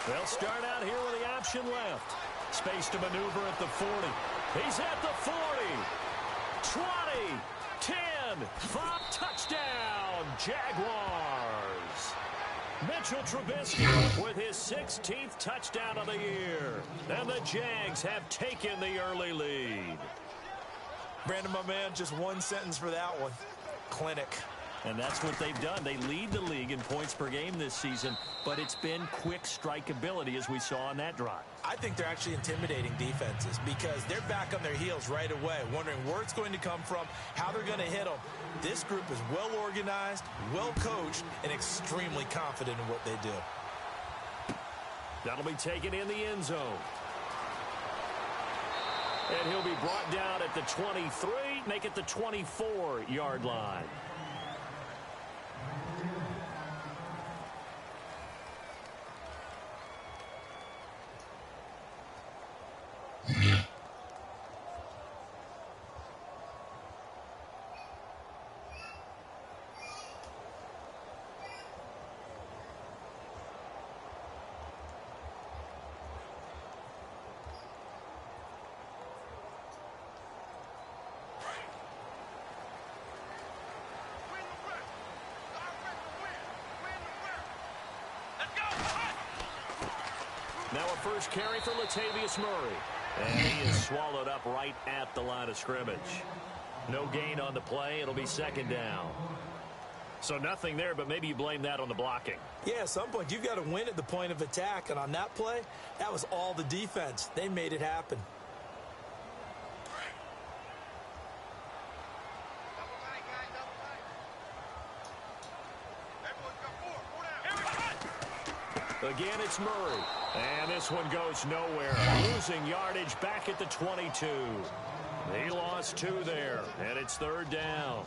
They'll start out here with the option left. Space to maneuver at the 40. He's at the 40. 20. 10. 5. Touchdown, Jaguars. Mitchell Trubisky with his 16th touchdown of the year. And the Jags have taken the early lead. Brandon, my man, just one sentence for that one. Clinic. And that's what they've done. They lead the league in points per game this season, but it's been quick strikeability as we saw on that drive. I think they're actually intimidating defenses because they're back on their heels right away, wondering where it's going to come from, how they're going to hit them. This group is well organized, well coached, and extremely confident in what they do. That'll be taken in the end zone. And he'll be brought down at the 23, make it the 24-yard line. Now a first carry for Latavius Murray. And he is swallowed up right at the line of scrimmage. No gain on the play. It'll be second down. So nothing there, but maybe you blame that on the blocking. Yeah, at some point you've got to win at the point of attack. And on that play, that was all the defense. They made it happen. Again, it's Murray. And this one goes nowhere. Losing yardage back at the 22. He lost 2 there, and it's third down.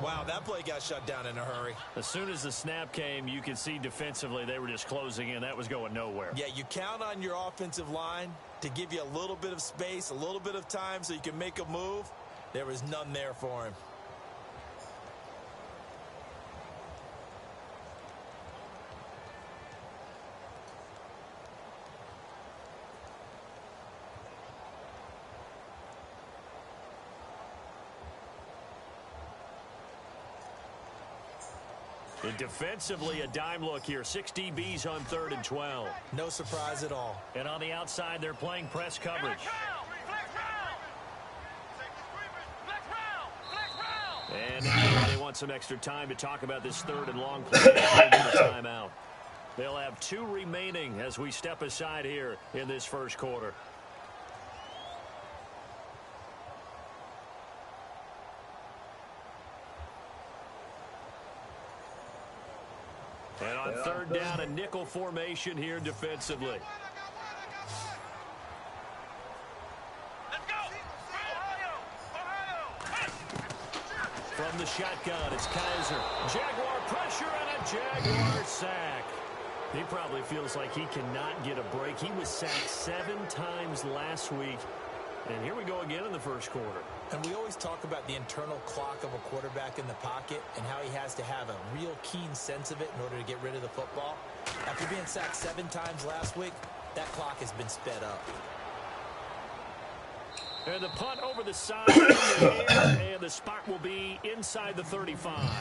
Wow, that play got shut down in a hurry. As soon as the snap came, you could see defensively they were just closing in. That was going nowhere. Yeah, you count on your offensive line to give you a little bit of space, a little bit of time so you can make a move. There was none there for him. And defensively, a dime look here. 6 DBs on 3rd and 12. No surprise at all. And on the outside, they're playing press coverage. And now they want some extra time to talk about this 3rd and long play. Timeout. They'll have 2 remaining as we step aside here in this first quarter. And on 3rd down, a nickel formation here defensively. From the shotgun, it's Kaiser. Jaguar pressure and a Jaguar sack. He probably feels like he cannot get a break. He was sacked 7 times last week. And here we go again in the first quarter. And we always talk about the internal clock of a quarterback in the pocket and how he has to have a real keen sense of it in order to get rid of the football. After being sacked 7 times last week, that clock has been sped up. And the punt over the side, and the spot will be inside the 35.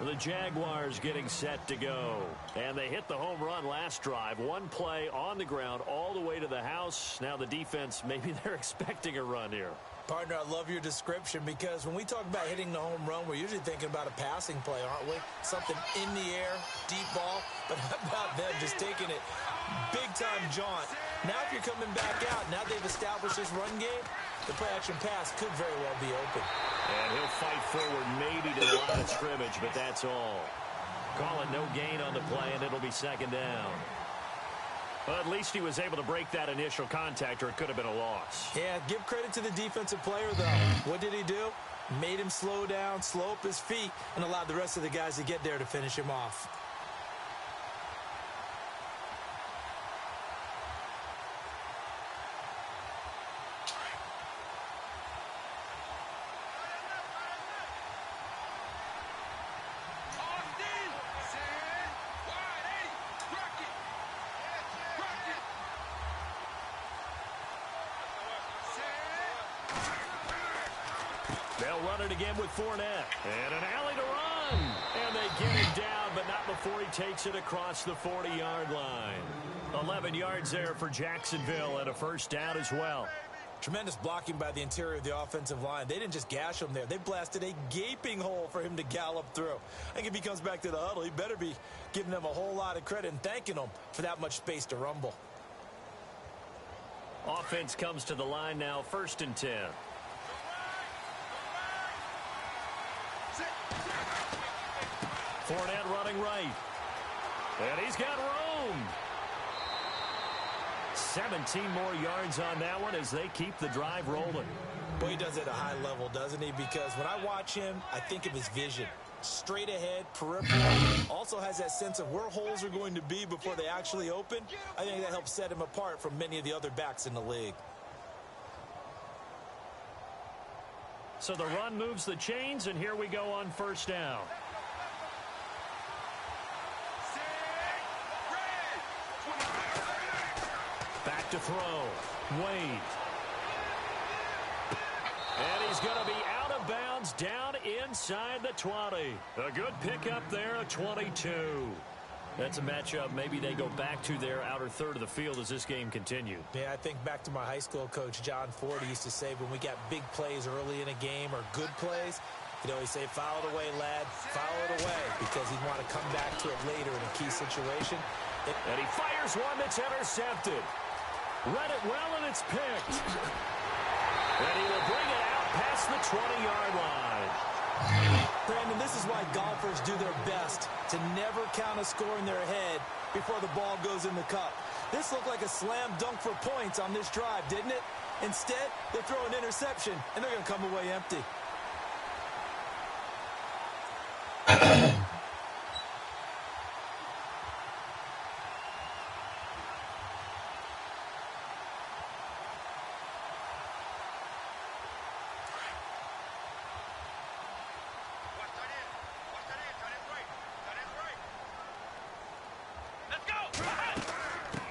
The Jaguars getting set to go. And they hit the home run last drive. 1 play on the ground all the way to the house. Now the defense, maybe they're expecting a run here. Partner, I love your description because when we talk about hitting the home run, we're usually thinking about a passing play, aren't we? Something in the air, deep ball. But how about them just taking it big-time jaunt? Now if you're coming back out, now they've established this run game, the play-action pass could very well be open. And he'll fight forward maybe to the line of scrimmage, but that's all. Call it no gain on the play, and it'll be second down. Well, at least he was able to break that initial contact, or it could have been a loss. Yeah, give credit to the defensive player, though. What did he do? Made him slow down, slow up his feet, and allowed the rest of the guys to get there to finish him off. They'll run it again with Fournette. And an alley to run. And they get him down, but not before he takes it across the 40-yard line. 11 yards there for Jacksonville and a first down as well. Tremendous blocking by the interior of the offensive line. They didn't just gash him there. They blasted a gaping hole for him to gallop through. I think if he comes back to the huddle, he better be giving them a whole lot of credit and thanking them for that much space to rumble. Offense comes to the line now, 1st and 10. Fournette running right. And he's got room. 17 more yards on that one as they keep the drive rolling. Boy, he does it at a high level, doesn't he? Because when I watch him, I think of his vision. Straight ahead, peripheral. Also has that sense of where holes are going to be before they actually open. I think that helps set him apart from many of the other backs in the league. So the run moves the chains, and here we go on 1st down. Back to throw. Wade. And he's going to be out of bounds down inside the 20. A good pickup there, a 22. That's a matchup maybe they go back to their outer third of the field as this game continues. Yeah, I think back to my high school coach, John Ford. He used to say when we got big plays early in a game or good plays, he'd always say, foul it away, lad, foul it away, because he'd want to come back to it later in a key situation. And he fires one that's intercepted. Read it well, and it's picked. And he will bring it out past the 20-yard line. Brandon, this is why golfers do their best to never count a score in their head before the ball goes in the cup. This looked like a slam dunk for points on this drive, didn't it? Instead, they throw an interception, and they're going to come away empty.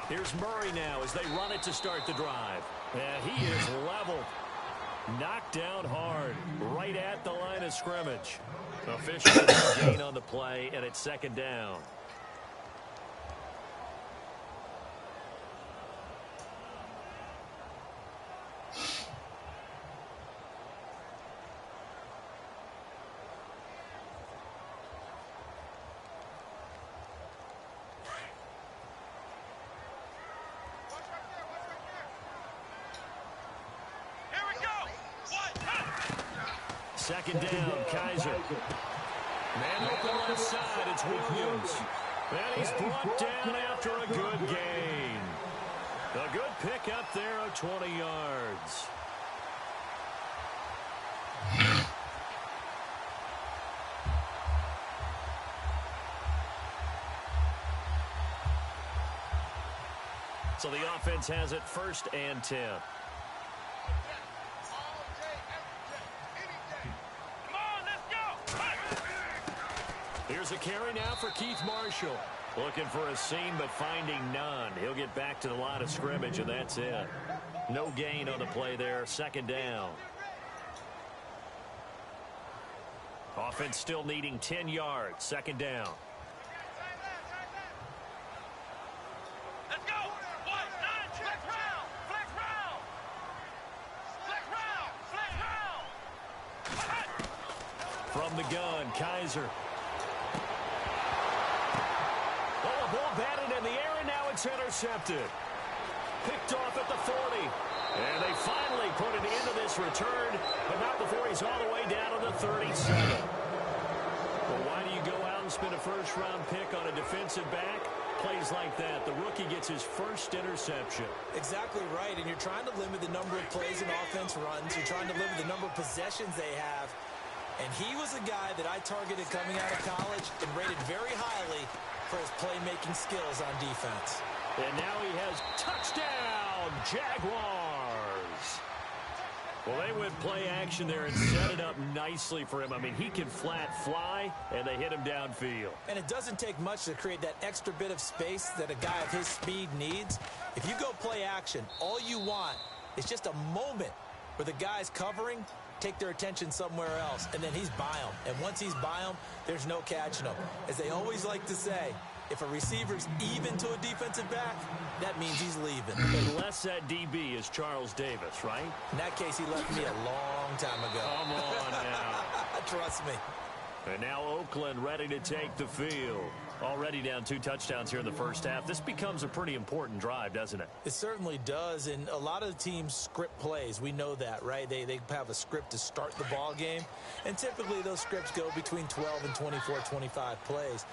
Here's Murray now as they run it to start the drive. And he is leveled. Knocked down hard. Right at the line of scrimmage. Officials gain on the play, and it's 2nd down. Second down, Kaiser. Man open left side, it's Williams. And he's brought down after a good gain. A good pickup there of 20 yards. So the offense has it 1st and 10. Here's a carry now for Keith Marshall. Looking for a seam, but finding none. He'll get back to the line of scrimmage, and that's it. No gain on the play there. 2nd down. Offense still needing 10 yards. 2nd down. Let's go. Flex round. Flex round. Flex round. Flex round. From the gun, Kaiser. Oh, a ball batted in the air, and now it's intercepted. Picked off at the 40. And they finally put an end to this return, but not before he's all the way down to the 37. Well, why do you go out and spend a first-round pick on a defensive back? Plays like that, the rookie gets his first interception. Exactly right, and you're trying to limit the number of plays an offense runs. You're trying to limit the number of possessions they have. And he was a guy that I targeted coming out of college and rated very highly for his playmaking skills on defense. And now he has touchdown, Jaguars. Well, they went play action there and set it up nicely for him. I mean, he can flat fly, and they hit him downfield. And it doesn't take much to create that extra bit of space that a guy of his speed needs. If you go play action, all you want is just a moment where the guy's covering take their attention somewhere else, and then he's by them. And once he's by them, there's no catching him. As they always like to say, if a receiver's even to a defensive back, that means he's leaving. Unless that DB is Charles Davis, right? In that case, he left me a long time ago. Come on now. Trust me. And now Oakland ready to take the field. Already down 2 touchdowns here in the first half. This becomes a pretty important drive, doesn't it? It certainly does, and a lot of the teams script plays. We know that, right? They have a script to start the ball game, and typically those scripts go between 12 and 24, 25 plays.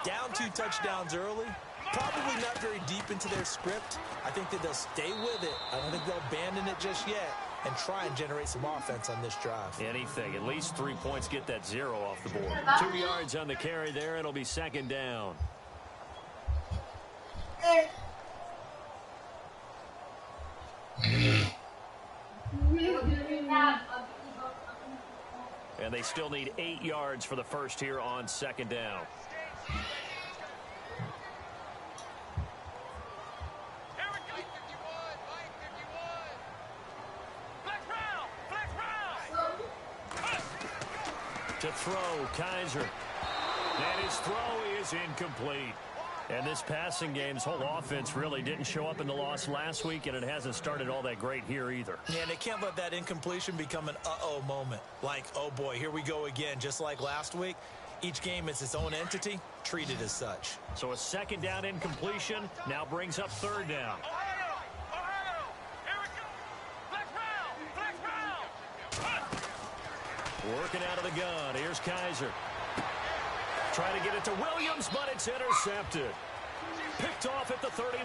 Down 2 touchdowns early, probably not very deep into their script. I think that they'll stay with it. I don't think they'll abandon it just yet and try and generate some offense on this drive. Anything. At least 3 points, get that 0 off the board. 2 yards on the carry there. It'll be second down. And they still need 8 yards for the first here on second down. To throw, Kaiser. And his throw is incomplete. And this passing game's whole offense really didn't show up in the loss last week, and it hasn't started all that great here either. Yeah, they can't let that incompletion become an uh-oh moment. Like, oh boy, here we go again, just like last week. Each game is its own entity, treated as such. So a second down incompletion now brings up third down. Working out of the gun. Here's Kaiser. Trying to get it to Williams, but it's intercepted. Picked off at the 39.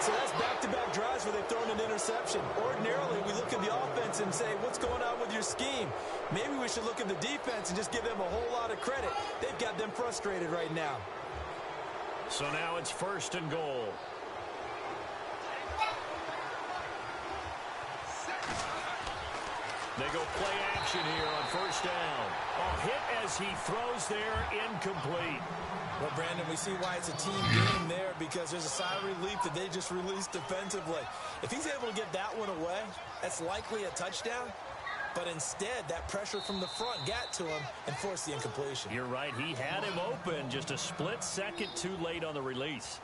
So that's back-to-back drives where they've thrown an interception. Ordinarily, we look at the offense and say, what's going on with your scheme? Maybe we should look at the defense and just give them a whole lot of credit. They've got them frustrated right now. So now it's first and goal. They go play action here on first down. A hit as he throws there, incomplete. Well, Brandon, we see why it's a team game there, because there's a sigh of relief that they just released defensively. If he's able to get that one away, that's likely a touchdown. But instead, that pressure from the front got to him and forced the incompletion. You're right. He had him open, just a split second too late on the release.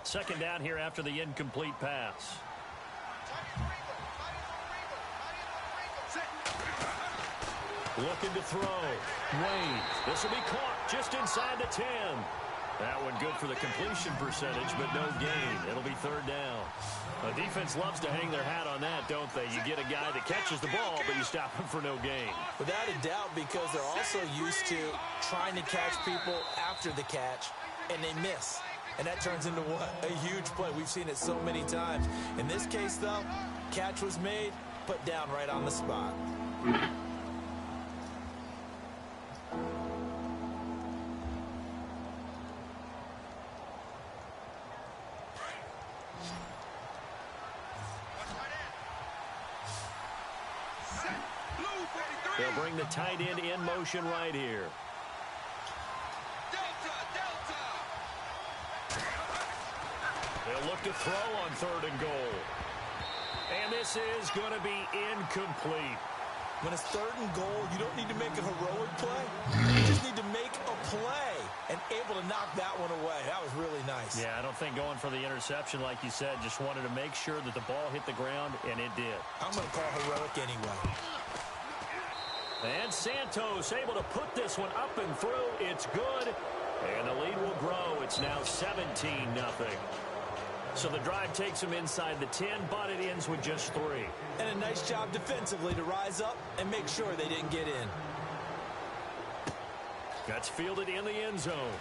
Second down here after the incomplete pass. Looking to throw. Wade. This will be caught just inside the 10. That one good for the completion percentage, but no gain. It'll be third down. The defense loves to hang their hat on that, don't they? You get a guy that catches the ball, but you stop him for no gain. Without a doubt, because they're also used to trying to catch people after the catch, and they miss. And that turns into what? A huge play. We've seen it so many times. In this case, though, catch was made, put down right on the spot. They'll bring the tight end in motion right here. They'll look to throw on third and goal. And this is going to be incomplete. When it's third and goal, you don't need to make a heroic play. You just need to make a play and able to knock that one away. That was really nice. Yeah, I don't think going for the interception, like you said, just wanted to make sure that the ball hit the ground, and it did. I'm going to call heroic anyway. And Santos able to put this one up and through. It's good. And the lead will grow. It's now 17-0. So the drive takes them inside the 10, but it ends with just 3. And a nice job defensively to rise up and make sure they didn't get in. That's fielded in the end zone.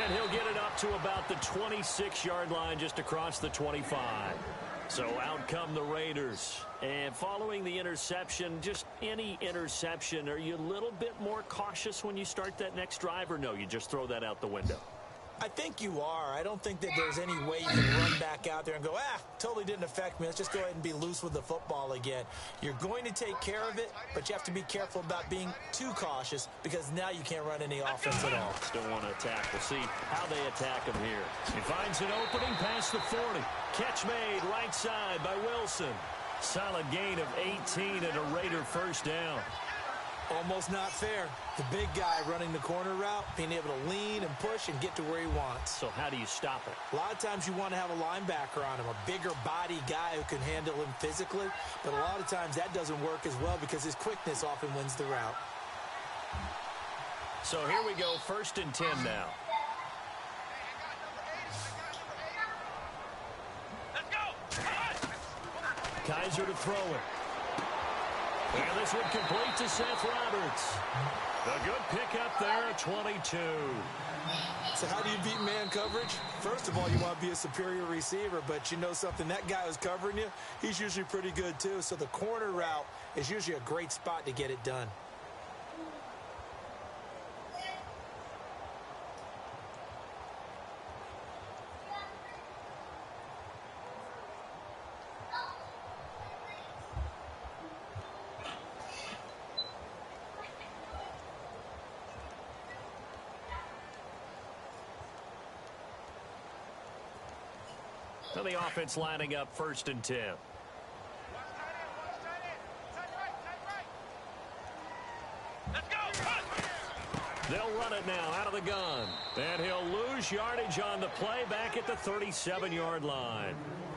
And he'll get it up to about the 26-yard line, just across the 25. So out come the Raiders. And following the interception, just any interception, are you a little bit more cautious when you start that next drive, or no, you just throw that out the window? I think you are. I don't think that there's any way you can run back out there and go, totally didn't affect me. Let's just go ahead and be loose with the football again. You're going to take care of it, but you have to be careful about being too cautious because now you can't run any offense at all. Still want to attack. We'll see how they attack him here. He finds an opening past the 40. Catch made right side by Wilson. Solid gain of 18 and a Raider first down. Almost not fair. The big guy running the corner route, being able to lean and push and get to where he wants. So how do you stop it? A lot of times you want to have a linebacker on him, a bigger body guy who can handle him physically. But a lot of times that doesn't work as well because his quickness often wins the route. So here we go, 1st and 10 now. Let's go. Kaiser to throw it. And this one complete to Seth Roberts. A good pickup there at 22. So how do you beat man coverage? First of all, you want to be a superior receiver, but you know something, that guy who's covering you, he's usually pretty good too. So the corner route is usually a great spot to get it done. So the offense lining up 1st and 10. Let's go. They'll run it now out of the gun. And he'll lose yardage on the play back at the 37-yard line.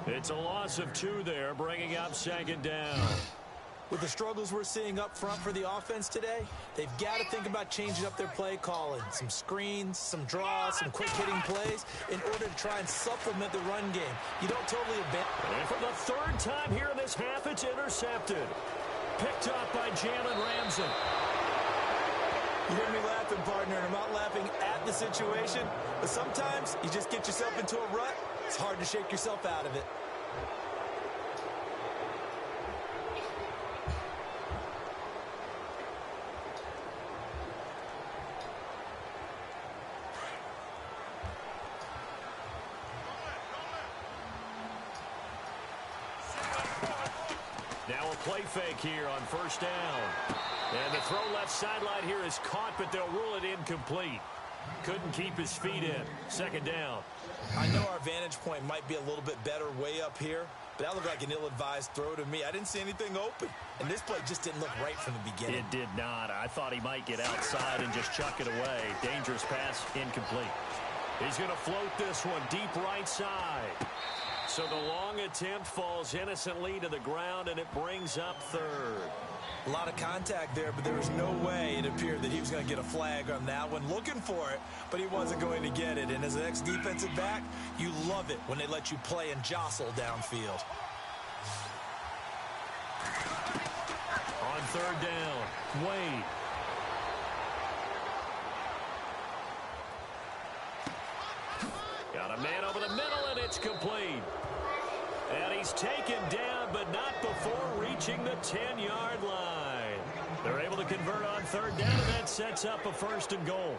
It's a loss of 2 there, bringing up 2nd down. With the struggles we're seeing up front for the offense today, they've got to think about changing up their play calling. Some screens, some draws, some quick-hitting plays in order to try and supplement the run game. You don't totally abandon. And for the 3rd time here in this half, it's intercepted. Picked up by Jalen Ramsey. You hear me laughing, partner, and I'm not laughing at the situation, but sometimes you just get yourself into a rut. It's hard to shake yourself out of it. Now a play fake here on 1st down. And the throw left sideline here is caught, but they'll rule it incomplete. Couldn't keep his feet in. 2nd down. I know our vantage point might be a little bit better way up here, but that looked like an ill-advised throw to me. I didn't see anything open, and this play just didn't look right from the beginning. It did not. I thought he might get outside and just chuck it away. Dangerous pass, incomplete. He's going to float this one deep right side. So the long attempt falls innocently to the ground, and it brings up 3rd. A lot of contact there, but there was no way it appeared that he was going to get a flag on that one. Looking for it, but he wasn't going to get it. And as an ex-defensive back, you love it when they let you play and jostle downfield. On 3rd down, Wade. Got a man over the middle, and it's complete. And he's taken down, but not before reaching the 10-yard line. They're able to convert on 3rd down, and that sets up a 1st and goal.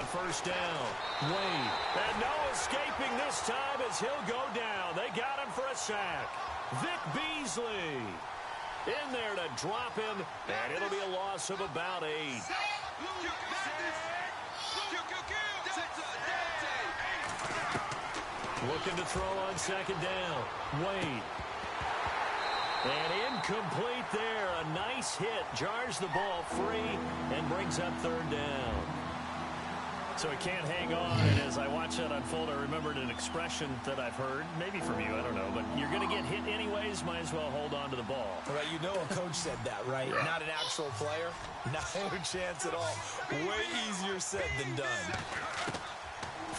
First down, Wade. And no escaping this time as he'll go down. They got him for a sack. Vic Beasley in there to drop him, and it'll be a loss of about 8. Looking to throw on 2nd down, Wade. And incomplete there. A nice hit. Jars the ball free and brings up 3rd down. So he can't hang on, and as I watch that unfold, I remembered an expression that I've heard, maybe from you, I don't know, but you're going to get hit anyways, might as well hold on to the ball. Right, you know a coach said that, right? Yeah. Not an actual player. No chance at all. Way easier said than done.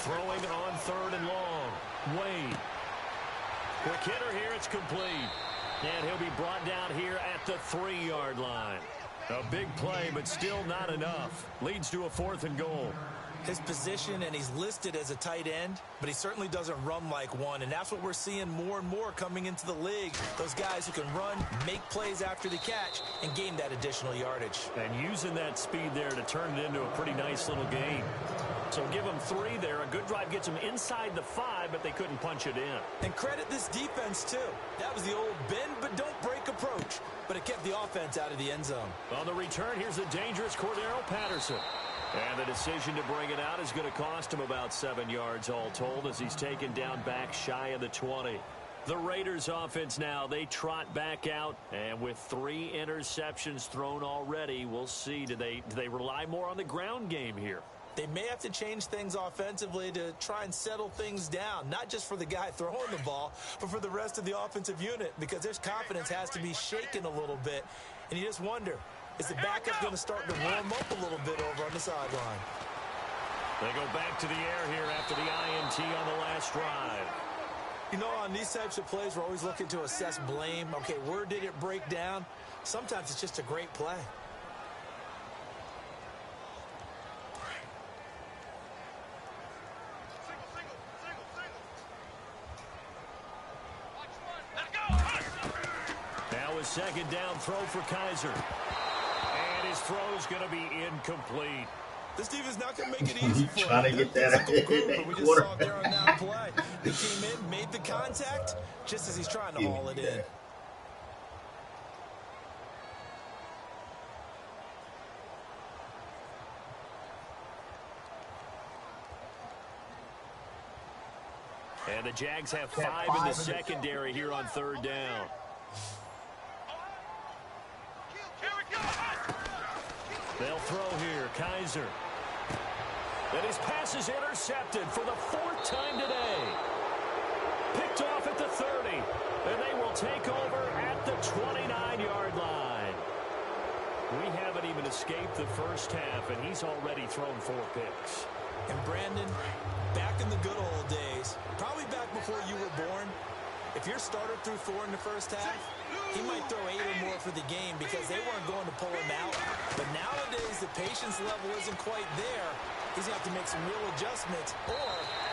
Throwing on 3rd and long. Wade. Quick hitter here. It's complete. And he'll be brought down here at the 3-yard line. A big play, but still not enough. Leads to a 4th and goal. His position, and he's listed as a tight end, but he certainly doesn't run like one, and that's what we're seeing more and more coming into the league. Those guys who can run, make plays after the catch, and gain that additional yardage. And using that speed there to turn it into a pretty nice little game. So give them 3 there. A good drive gets them inside the 5, but they couldn't punch it in. And credit this defense, too. That was the old bend but don't break approach, but it kept the offense out of the end zone. On the return, here's the dangerous Cordero Patterson. And the decision to bring it out is going to cost him about 7 yards all told as he's taken down back shy of the 20. The Raiders offense now, they trot back out, and with 3 interceptions thrown already, we'll see. Do they rely more on the ground game here? They may have to change things offensively to try and settle things down, not just for the guy throwing the ball, but for the rest of the offensive unit, because their confidence has to be shaken a little bit. And you just wonder, is the backup going to start to warm up a little bit over on the sideline? They go back to the air here after the INT on the last drive. You know, on these types of plays, we're always looking to assess blame. Okay, where did it break down? Sometimes it's just a great play. Now a 2nd down throw for Kaiser. And his throw's going to be incomplete. This defense not going to make it easy for him. Trying to get that but we just saw it there on that play. He came in, made the contact, just as he's trying to haul it in. And the Jags have 5 in the secondary here on 3rd down. They'll throw here. Kaiser. And his pass is intercepted for the 4th time today. Picked off at the 30. And they will take over at the 29-yard line. We haven't even escaped the first half, and he's already thrown 4 picks. And Brandon, back in the good old days, probably back before you were born, if your starter threw 4 in the first half, he might throw 8 or more for the game because they weren't going to pull him out. But nowadays, the patience level isn't quite there. He's going to have to make some real adjustments or...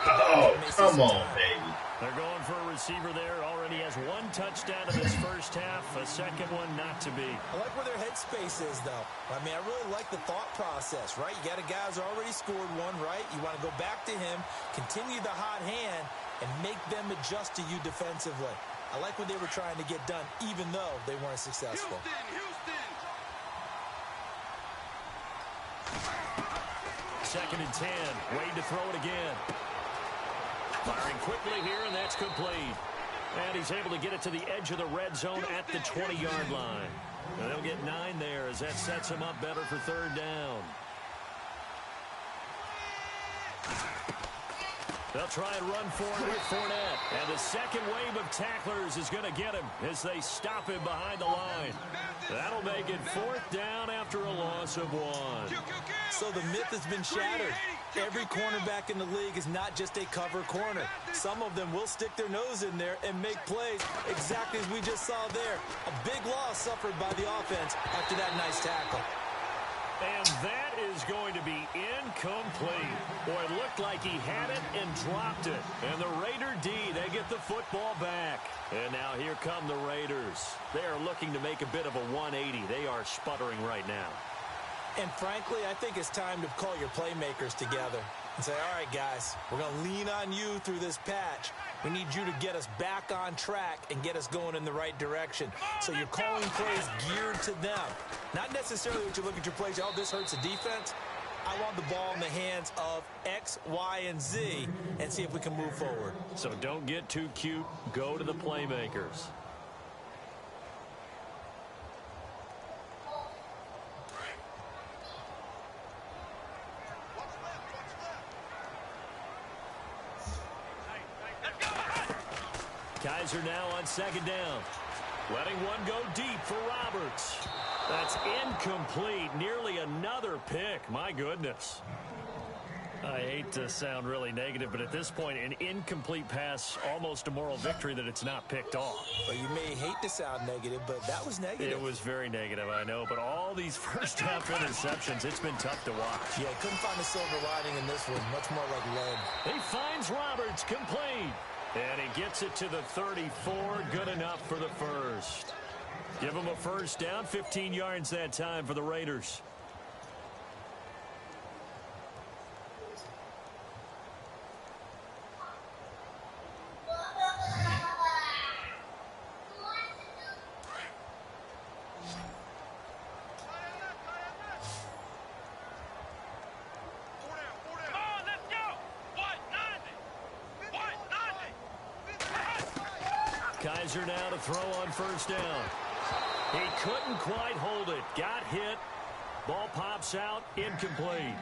Oh, come on, baby. They're going for a receiver there. Already has 1 touchdown in this first half. A 2nd one not to be. I like where their headspace is, though. I mean, I really like the thought process, right? You got a guy who's already scored 1, right? You want to go back to him, continue the hot hand, and make them adjust to you defensively. I like what they were trying to get done, even though they weren't successful. Houston. 2nd and 10. Wade to throw it again. Firing quickly here, and that's complete. And he's able to get it to the edge of the red zone at the 20-yard line. And they'll get 9 there as that sets him up better for 3rd down. They'll try and run for it with Fournette. And the second wave of tacklers is going to get him as they stop him behind the line. That'll make it 4th down after a loss of 1. So the myth has been shattered. Every cornerback in the league is not just a cover corner. Some of them will stick their nose in there and make plays exactly as we just saw there. A big loss suffered by the offense after that nice tackle. And that is going to be incomplete. Boy, it looked like he had it and dropped it. And the Raider D, they get the football back. And now here come the Raiders. They are looking to make a bit of a 180. They are sputtering right now. And frankly, I think it's time to call your playmakers together and say, all right, guys, we're going to lean on you through this patch. We need you to get us back on track and get us going in the right direction. So you're calling plays geared to them. Not necessarily what you look at your plays, oh, this hurts the defense. I want the ball in the hands of X, Y, and Z and see if we can move forward. So don't get too cute. Go to the playmakers. Kaiser now on 2nd down. Letting one go deep for Roberts. That's incomplete. Nearly another pick. My goodness. I hate to sound really negative, but at this point, an incomplete pass, almost a moral victory that it's not picked off. Well, you may hate to sound negative, but that was negative. It was very negative, I know, but all these first-half interceptions, it's been tough to watch. Yeah, couldn't find a silver lining in this one. Much more like lead. He finds Roberts, complete. And he gets it to the 34, good enough for the first. Give him a first down, 15 yards that time for the Raiders. Kaiser now to throw on first down. He couldn't quite hold it. Got hit. Ball pops out. Incomplete.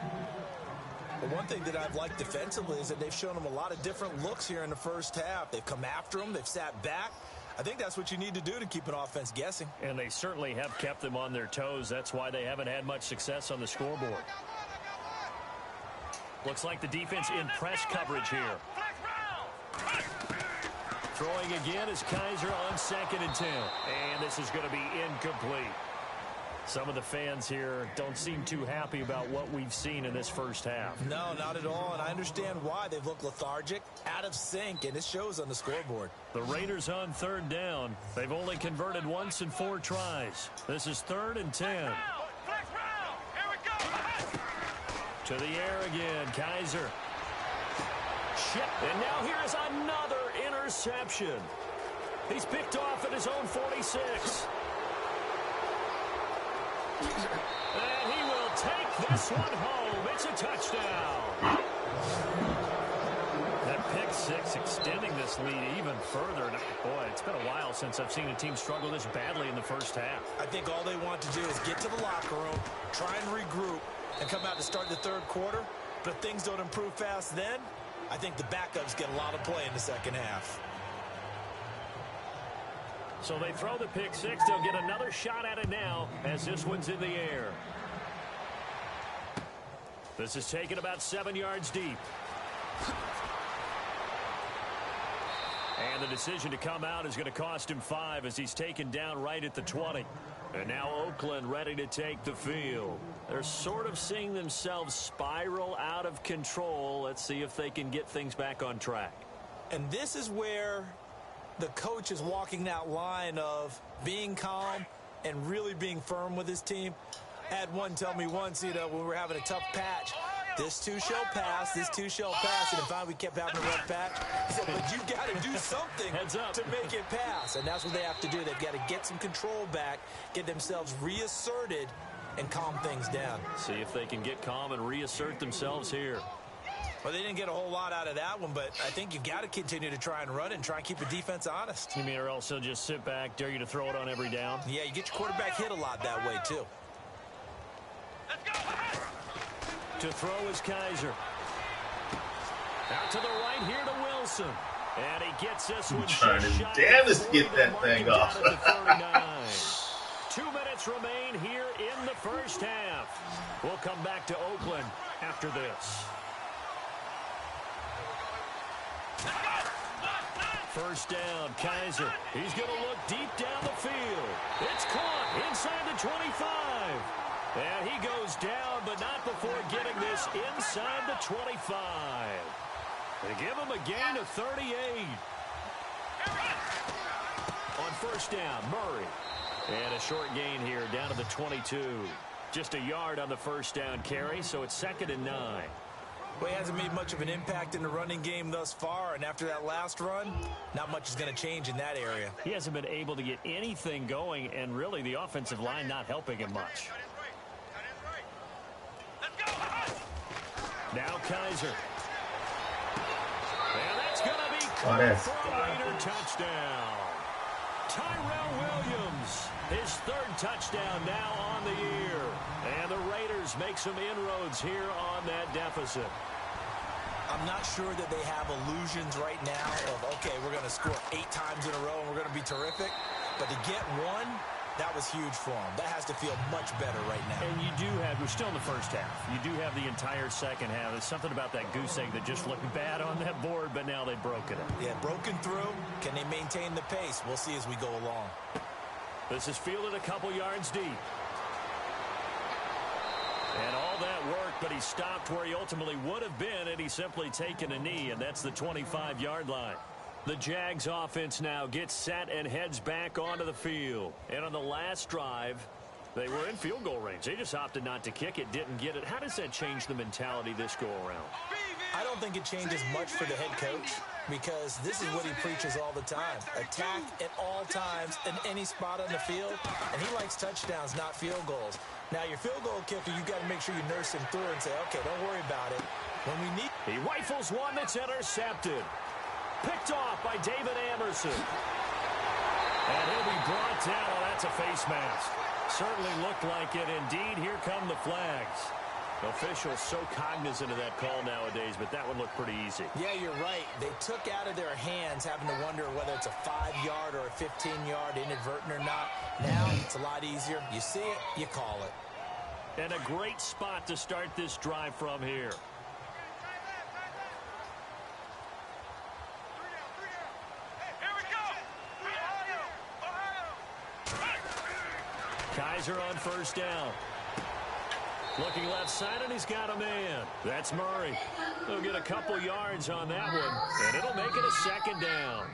The one thing that I've liked defensively is that they've shown him a lot of different looks here in the first half. They've come after him. They've sat back. I think that's what you need to do to keep an offense guessing. And they certainly have kept them on their toes. That's why they haven't had much success on the scoreboard. Looks like the defense in press coverage here. Throwing again is Kaiser on 2nd and 10. And this is going to be incomplete. Some of the fans here don't seem too happy about what we've seen in this first half. No, not at all, and I understand why. They've looked lethargic, out of sync, and it shows on the scoreboard. The Raiders on 3rd down. They've only converted once in 4 tries. This is 3rd and 10. Here we go. To the air again, Kaiser. And now here is another interception. He's picked off at his own 46. And he will take this one home. It's a touchdown. That pick six extending this lead even further. And boy, it's been a while since I've seen a team struggle this badly in the first half. I think all they want to do is get to the locker room, try and regroup, and come out to start the 3rd quarter. But if things don't improve fast then, I think the backups get a lot of play in the second half. So they throw the pick six. They'll get another shot at it now as this one's in the air. This is taken about 7 yards deep. And the decision to come out is going to cost him 5 as he's taken down right at the 20. And now Oakland ready to take the field. They're sort of seeing themselves spiral out of control. Let's see if they can get things back on track. And this is where the coach is walking that line of being calm and really being firm with his team. I had one tell me once, when we were having a tough patch, this too shall pass, this too shall pass. And finally we kept having a rough patch. He said, but you got to do something to make it pass. And that's what they have to do. They've got to get some control back, get themselves reasserted, and calm things down. See if they can get calm and reassert themselves here. Well, they didn't get a whole lot out of that one, but I think you've got to continue to try and run it and try and keep the defense honest. You mean or else they'll just sit back, dare you to throw it on every down? Yeah, you get your quarterback hit a lot that way, too. Let's go. To throw is Kaiser. Out to the right here to Wilson. And he gets this one trying just to shy damage of get that thing off. 2 minutes remain here in the first half. We'll come back to Oakland after this. First down, Kaiser. He's going to look deep down the field. It's caught inside the 25. And he goes down, but not before getting this inside the 25. They give him a gain of 38. On first down, Murray. And a short gain here down to the 22. Just a yard on the first down carry, so it's 2nd and 9. Well, he hasn't made much of an impact in the running game thus far, and after that last run, not much is going to change in that area. He hasn't been able to get anything going, and really the offensive line not helping him much. Now Kaiser. And that's going to be caught for a Raider touchdown. Tyrell Williams, his 3rd touchdown now on the year. And the Raiders make some inroads here on that deficit. I'm not sure that they have illusions right now of, okay, we're going to score 8 times in a row and we're going to be terrific. But to get one That was huge for him. That has to feel much better right now. And you do have, we're still in the first half. You do have the entire second half. There's something about that goose egg that just looked bad on that board, but now they've broken it. Yeah, broken through. Can they maintain the pace? We'll see as we go along. This is fielded a couple yards deep. And all that work, but he stopped where he ultimately would have been, and he's simply taken a knee, and that's the 25-yard line. The Jags offense now gets set and heads back onto the field. And on the last drive, they were in field goal range. They just opted not to kick it, didn't get it. How does that change the mentality this go-around? I don't think it changes much for the head coach because this is what he preaches all the time. Attack at all times in any spot on the field, and he likes touchdowns, not field goals. Now, your field goal kicker, you got to make sure you nurse him through and say, okay, don't worry about it. When we need... He rifles one that's intercepted. Picked off by David Anderson. And he'll be brought down. Oh, that's a face mask. Certainly looked like it. Indeed, here come the flags. Officials so cognizant of that call nowadays, but that one looked pretty easy. Yeah, you're right. They took out of their hands having to wonder whether it's a 5-yard or a 15-yard inadvertent or not. Now it's a lot easier. You see it, you call it. And a great spot to start this drive from here. Kaiser on first down. Looking left side, and he's got a man. That's Murray. He'll get a couple yards on that one, and it'll make it a second down.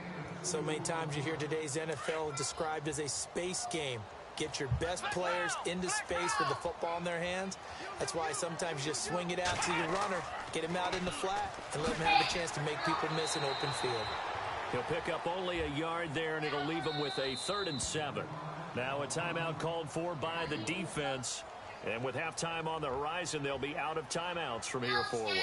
So many times you hear today's NFL described as a space game. Get your best players into space with the football in their hands. That's why sometimes you just swing it out to your runner, get him out in the flat, and let him have a chance to make people miss an open field. He'll pick up only a yard there, and it'll leave him with a 3rd and 7. Now a timeout called for by the defense. And with halftime on the horizon, they'll be out of timeouts from here forward.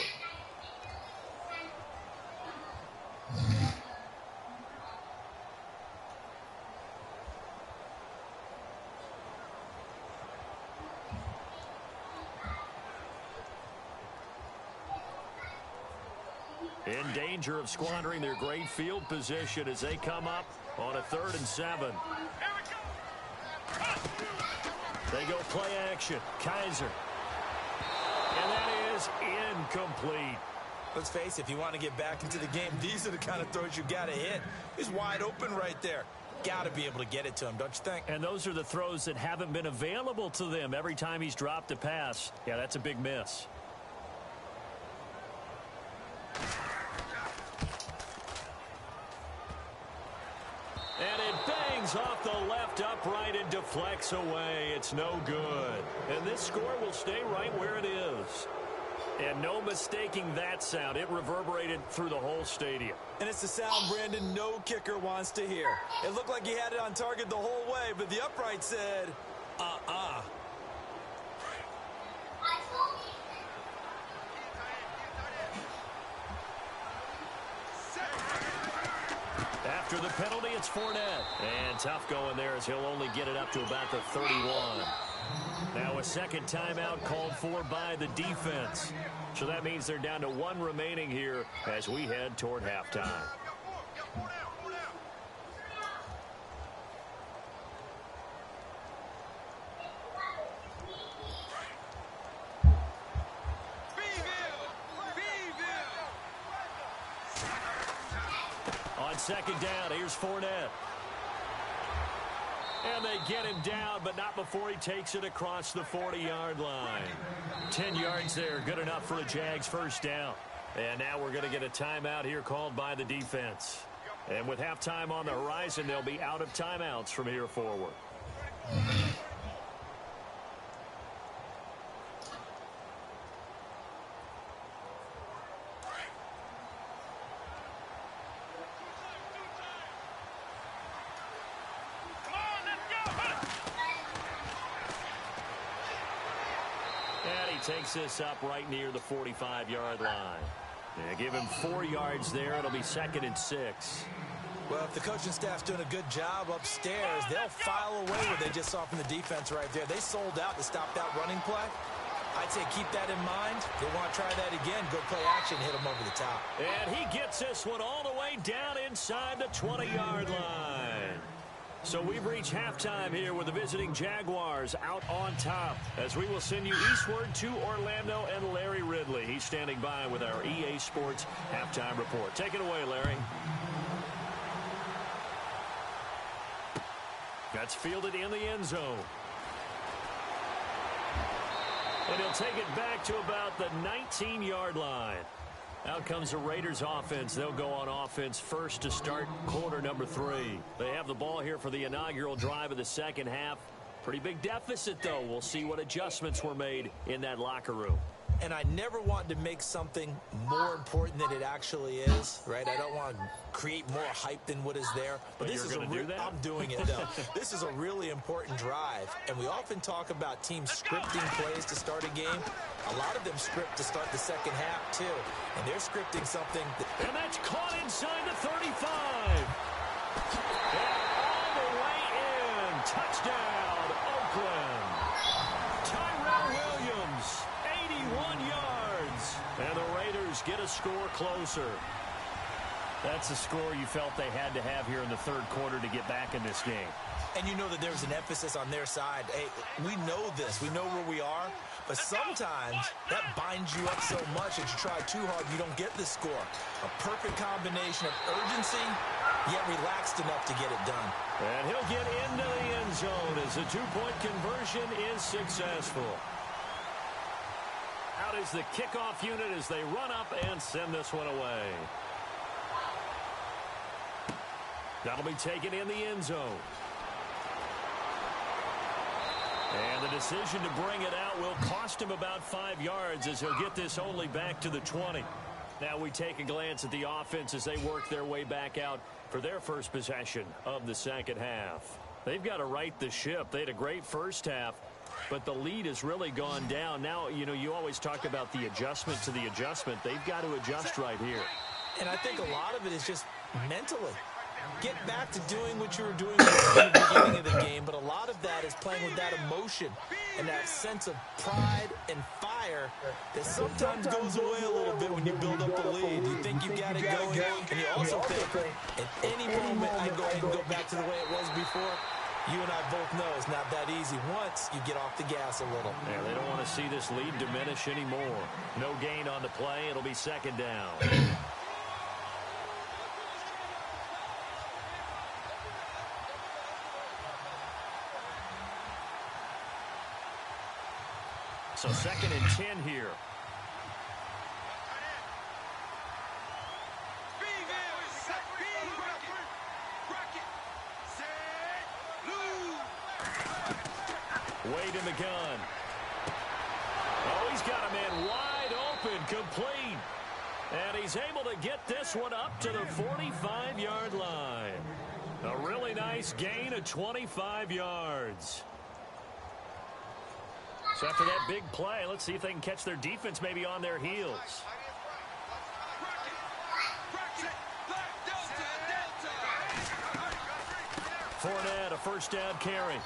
In danger of squandering their great field position as they come up on a 3rd and 7. They go play action. Kaiser. And that is incomplete. Let's face it, if you want to get back into the game, these are the kind of throws you got to hit. He's wide open right there. Got to be able to get it to him, don't you think? And those are the throws that haven't been available to them every time he's dropped a pass. Yeah, that's a big miss. And it bangs off the left upright and deflects away. It's no good. And this score will stay right where it is. And no mistaking that sound. It reverberated through the whole stadium. And it's the sound, Brandon, no kicker wants to hear. It looked like he had it on target the whole way, but the upright said, After the penalty, it's Fournette. And tough going there as he'll only get it up to about the 31. Now a second timeout called for by the defense. So that means they're down to 1 remaining here as we head toward halftime. On second down, here's Fournette. And they get him down, but not before he takes it across the 40-yard line. 10 yards there, good enough for a Jags first down. And now we're going to get a timeout here called by the defense. And with halftime on the horizon, they'll be out of timeouts from here forward. Takes this up right near the 45-yard line. Yeah, give him 4 yards there. It'll be 2nd and 6. Well, if the coaching staff's doing a good job upstairs, they'll file away what they just saw from the defense right there. They sold out to stop that running play. I'd say keep that in mind. If they want to try that again, go play action, hit them over the top. And he gets this one all the way down inside the 20-yard line. So we've reached halftime here with the visiting Jaguars out on top, as we will send you eastward to Orlando and Larry Ridley. He's standing by with our EA Sports halftime report. Take it away, Larry. That's fielded in the end zone. And he'll take it back to about the 19-yard line. Out comes the Raiders offense. They'll go on offense first to start quarter number 3. They have the ball here for the inaugural drive of the second half. Pretty big deficit, though. We'll see what adjustments were made in that locker room. And I never want to make something more important than it actually is, right? I don't want to create more hype than what is there. But this is I'm doing it, though. This is a really important drive. And we often talk about teams scripting plays to start a game. A lot of them script to start the second half, too. And they're scripting something. And that's caught inside the 35. And all the way in. Touchdown, Oakland. Tyrell Williams. 81 yards. And the Raiders get a score closer. That's the score you felt they had to have here in the third quarter to get back in this game. And you know that there's an emphasis on their side. Hey, we know this. We know where we are. But sometimes that binds you up so much that you try too hard, you don't get the score. A perfect combination of urgency, yet relaxed enough to get it done. And he'll get into the end zone as the two-point conversion is successful. Out is the kickoff unit as they run up and send this one away. That'll be taken in the end zone. And the decision to bring it out will cost him about 5 yards as he'll get this only back to the 20. Now we take a glance at the offense as they work their way back out for their first possession of the second half. They've got to right the ship. They had a great first half, but the lead has really gone down. Now, you know, you always talk about the adjustment to the adjustment. They've got to adjust right here. And I think a lot of it is just mentally. Get back to doing what you were doing at the beginning of the game, but a lot of that is playing with that emotion and that sense of pride and fire that sometimes goes away a little bit when you build up the lead. You think you got it going, and you also think at any moment I go ahead and go back to the way it was before. You and I both know it's not that easy once you get off the gas a little. Yeah, they don't want to see this lead diminish anymore. No gain on the play. It'll be second down. So 2nd and 10 here. Wade in the gun. Oh, he's got a man wide open, complete. And he's able to get this one up to the 45-yard line. A really nice gain of 25 yards. So after that big play, let's see if they can catch their defense maybe on their heels. Fournette, a first down carry.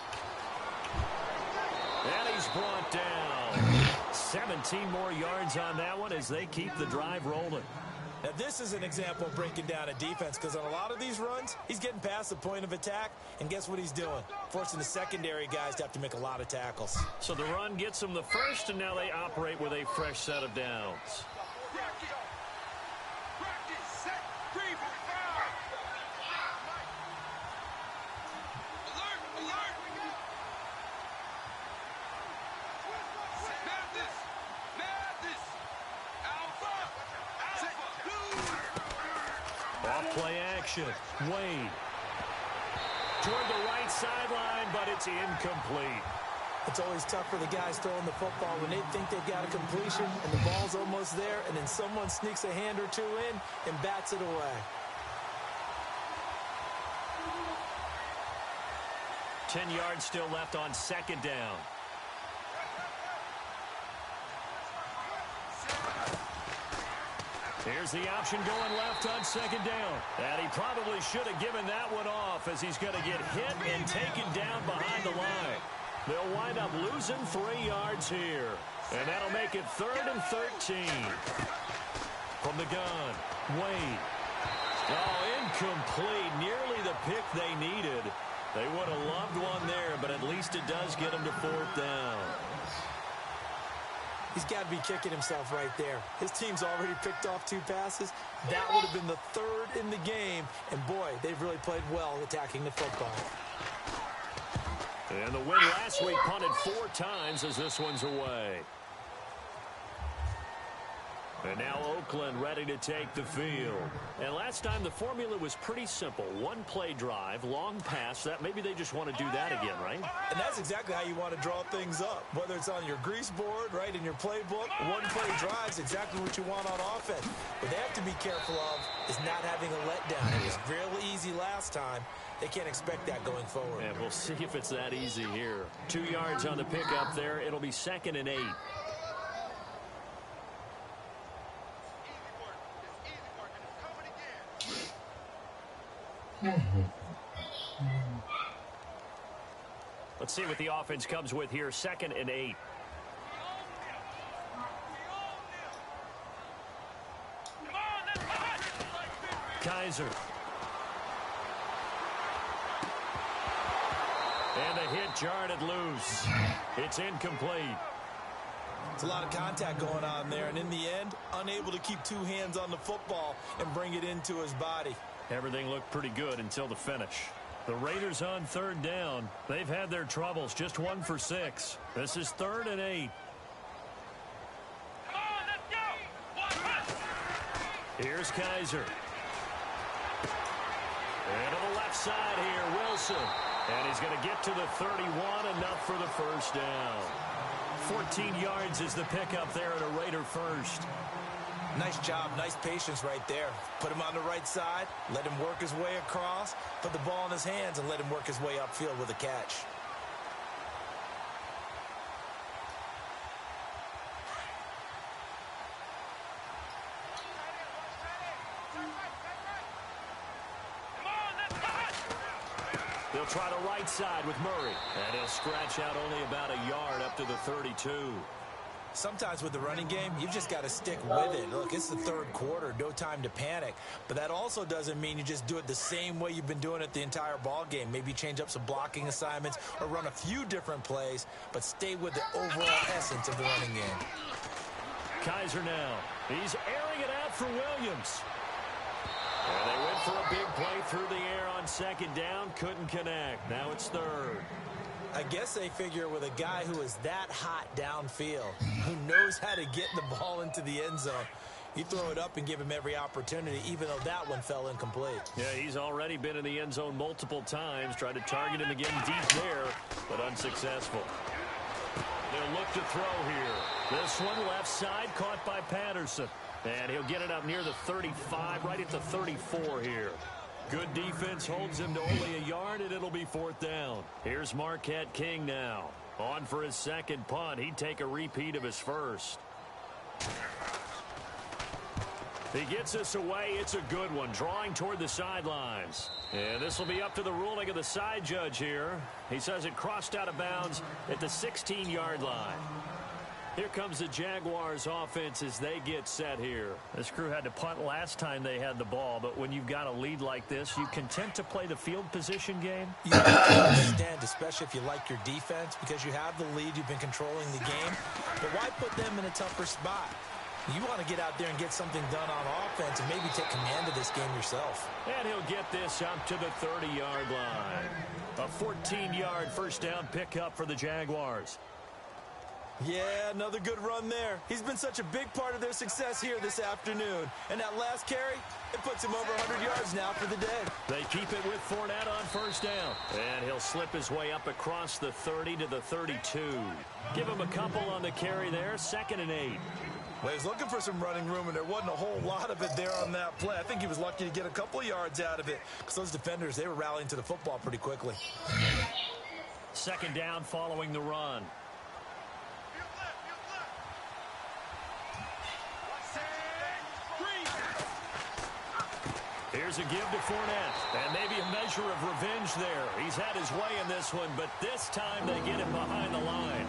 And he's brought down. 17 more yards on that one as they keep the drive rolling. Now, this is an example of breaking down a defense, because on a lot of these runs, he's getting past the point of attack, and guess what he's doing? Forcing the secondary guys to have to make a lot of tackles. So the run gets them the first, and now they operate with a fresh set of downs. Play action. Wade. Toward the right sideline, but it's incomplete. It's always tough for the guys throwing the football when they think they've got a completion and the ball's almost there, and then someone sneaks a hand or two in and bats it away. 10 yards still left on second down. Here's the option going left on second down. And he probably should have given that one off as he's going to get hit and taken down behind the line. They'll wind up losing 3 yards here. And that'll make it 3rd and 13. From the gun, Wade. Oh, incomplete. Nearly the pick they needed. They would have loved one there, but at least it does get them to 4th down. He's got to be kicking himself right there. His team's already picked off 2 passes. That would have been the 3rd in the game. And, boy, they've really played well attacking the football. And the win last week punted 4 times as this one's away. And now Oakland ready to take the field. And last time the formula was pretty simple. 1-play drive, long pass. That maybe they just want to do that again, right? And that's exactly how you want to draw things up. Whether it's on your grease board, right, in your playbook, 1-play drive is exactly what you want on offense. What they have to be careful of is not having a letdown. It was real easy last time. They can't expect that going forward. And we'll see if it's that easy here. 2 yards on the pickup there. It'll be 2nd and 8. Let's see what the offense comes with here. 2nd and 8. Kaiser. And the hit jarred it loose. It's incomplete. It's a lot of contact going on there, and in the end, unable to keep 2 hands on the football and bring it into his body. Everything looked pretty good until the finish. The Raiders on 3rd down. They've had their troubles, just 1 for 6. This is 3rd and 8. Come on, let's go. Here's Kaiser. And to the left side here, Wilson. And he's going to get to the 31, enough for the 1st down. 14 yards is the pickup there at a Raider first. Nice job, nice patience right there. Put him on the right side, let him work his way across, put the ball in his hands, and let him work his way upfield with a catch. They'll try the right side with Murray. And he'll scratch out only about a yard up to the 32. Sometimes with the running game, you've just got to stick with it. Look, it's the 3rd quarter, no time to panic. But that also doesn't mean you just do it the same way you've been doing it the entire ball game. Maybe change up some blocking assignments or run a few different plays, but stay with the overall essence of the running game. Kaiser now. He's airing it out for Williams. And they went for a big play through the air on 2nd down. Couldn't connect. Now it's 3rd. I guess they figure with a guy who is that hot downfield, who knows how to get the ball into the end zone, you throw it up and give him every opportunity, even though that one fell incomplete. Yeah, he's already been in the end zone multiple times. Tried to target him again deep there, but unsuccessful. They'll look to throw here. This one left side caught by Patterson. And he'll get it up near the 35, right at the 34 here. Good defense holds him to only a yard, and it'll be 4th down. Here's Marquette King now. On for his 2nd punt. He'd take a repeat of his first. He gets this away. It's a good one, drawing toward the sidelines. And this will be up to the ruling of the side judge here. He says it crossed out of bounds at the 16-yard line. Here comes the Jaguars offense as they get set here. This crew had to punt last time they had the ball, but when you've got a lead like this, you content to play the field position game? You have to understand, especially if you like your defense, because you have the lead, you've been controlling the game. But why put them in a tougher spot? You want to get out there and get something done on offense and maybe take command of this game yourself. And he'll get this up to the 30-yard line. A 14-yard 1st down pickup for the Jaguars. Yeah, another good run there. He's been such a big part of their success here this afternoon. And that last carry, it puts him over 100 yards now for the day. They keep it with Fournette on 1st down. And he'll slip his way up across the 30 to the 32. Give him a couple on the carry there. 2nd and 8. Well, he was looking for some running room, and there wasn't a whole lot of it there on that play. I think he was lucky to get a couple of yards out of it because those defenders, they were rallying to the football pretty quickly. 2nd down following the run. Here's a give to Fournette, and maybe a measure of revenge there. He's had his way in this one, but this time they get him behind the line.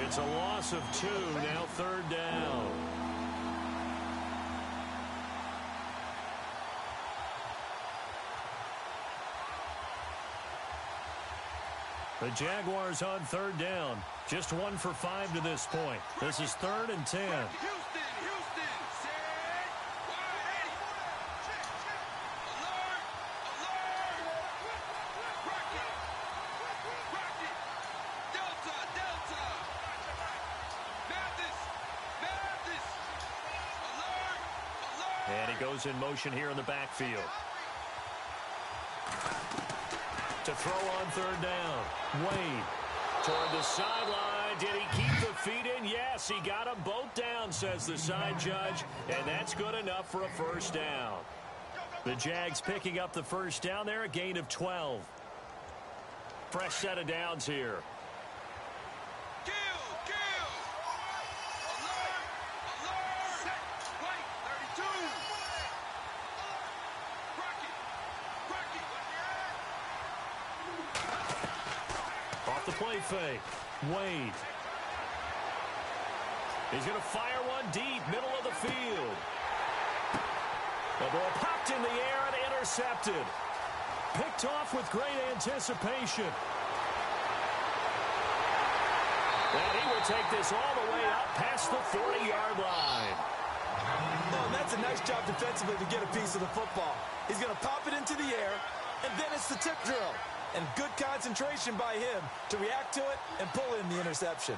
It's a loss of 2, now 3rd down. The Jaguars on third down. Just 1 for 5 to this point. This is 3rd and 10. Houston, set, wide. Alert, rocket, Delta, Mathis, alert. And he goes in motion here in the backfield. To throw on third down. Wade toward the sideline. Did he keep the feet in? Yes, he got them both down, says the side judge. And that's good enough for a first down. The Jags picking up the first down there, a gain of 12. Fresh set of downs here. Kill. Alert. Set, wait, 32. Off the play fake. Wade. He's going to fire one deep, middle of the field. The ball popped in the air and intercepted. Picked off with great anticipation. And he will take this all the way up past the 40-yard line. Oh, and that's a nice job defensively to get a piece of the football. He's going to pop it into the air, and then it's the tip drill. And good concentration by him to react to it and pull in the interception.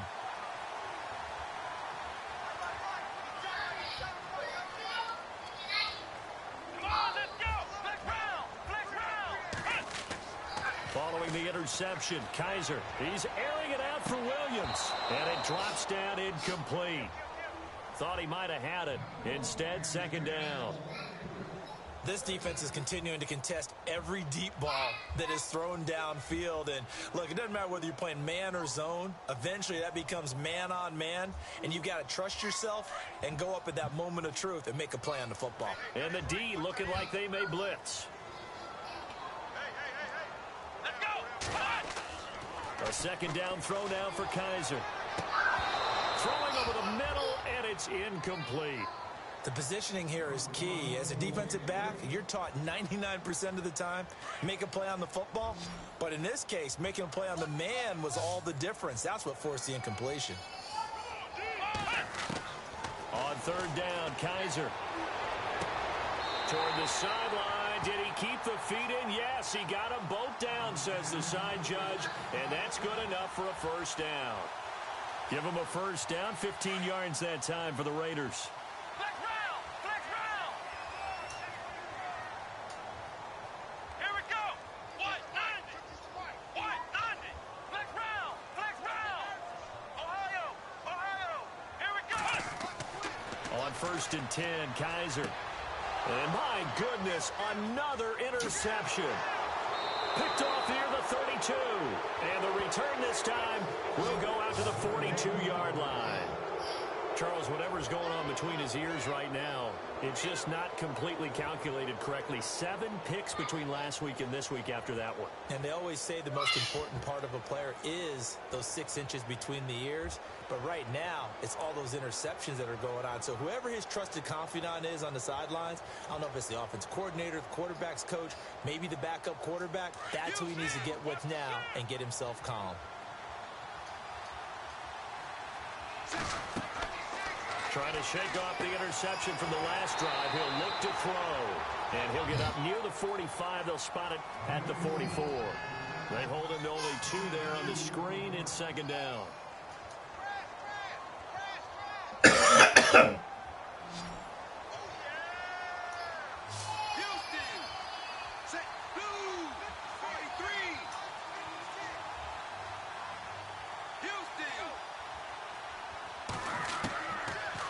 Come on, let's go. Flex round. Following the interception, Kaiser, he's airing it out for Williams. And it drops down incomplete. Thought he might have had it. Instead, second down. This defense is continuing to contest every deep ball that is thrown downfield. And, look, it doesn't matter whether you're playing man or zone. Eventually, that becomes man-on-man, and you've got to trust yourself and go up at that moment of truth and make a play on the football. And the D looking like they may blitz. Let's go. Hot. A second down throw now for Kaiser. Throwing over the middle, and it's incomplete. The positioning here is key. As a defensive back, you're taught 99% of the time, make a play on the football. But in this case, making a play on the man was all the difference. That's what forced the incompletion. On third down, Kaiser. Toward the sideline. Did he keep the feet in? Yes, he got them both down, says the side judge. And that's good enough for a first down. Give him a first down, 15 yards that time for the Raiders. Flex round. Here we go. White 90. Flex round. Ohio. Here we go. On 1st and 10, Kaiser. And my goodness, another interception. Picked off near the 32. And the return this time will go out to the 42-yard line. Charles, whatever's going on between his ears right now, it's just not completely calculated correctly. 7 picks between last week and this week after that one. And they always say the most important part of a player is those 6 inches between the ears. But right now, it's all those interceptions that are going on. So whoever his trusted confidant is on the sidelines, I don't know if it's the offensive coordinator, the quarterback's coach, maybe the backup quarterback, that's who he needs to get with now and get himself calm. Trying to shake off the interception from the last drive. He'll look to throw. And he'll get up near the 45. They'll spot it at the 44. They hold him to only 2 there on the screen. It's second down. Houston. Set. Blue. 43. Houston.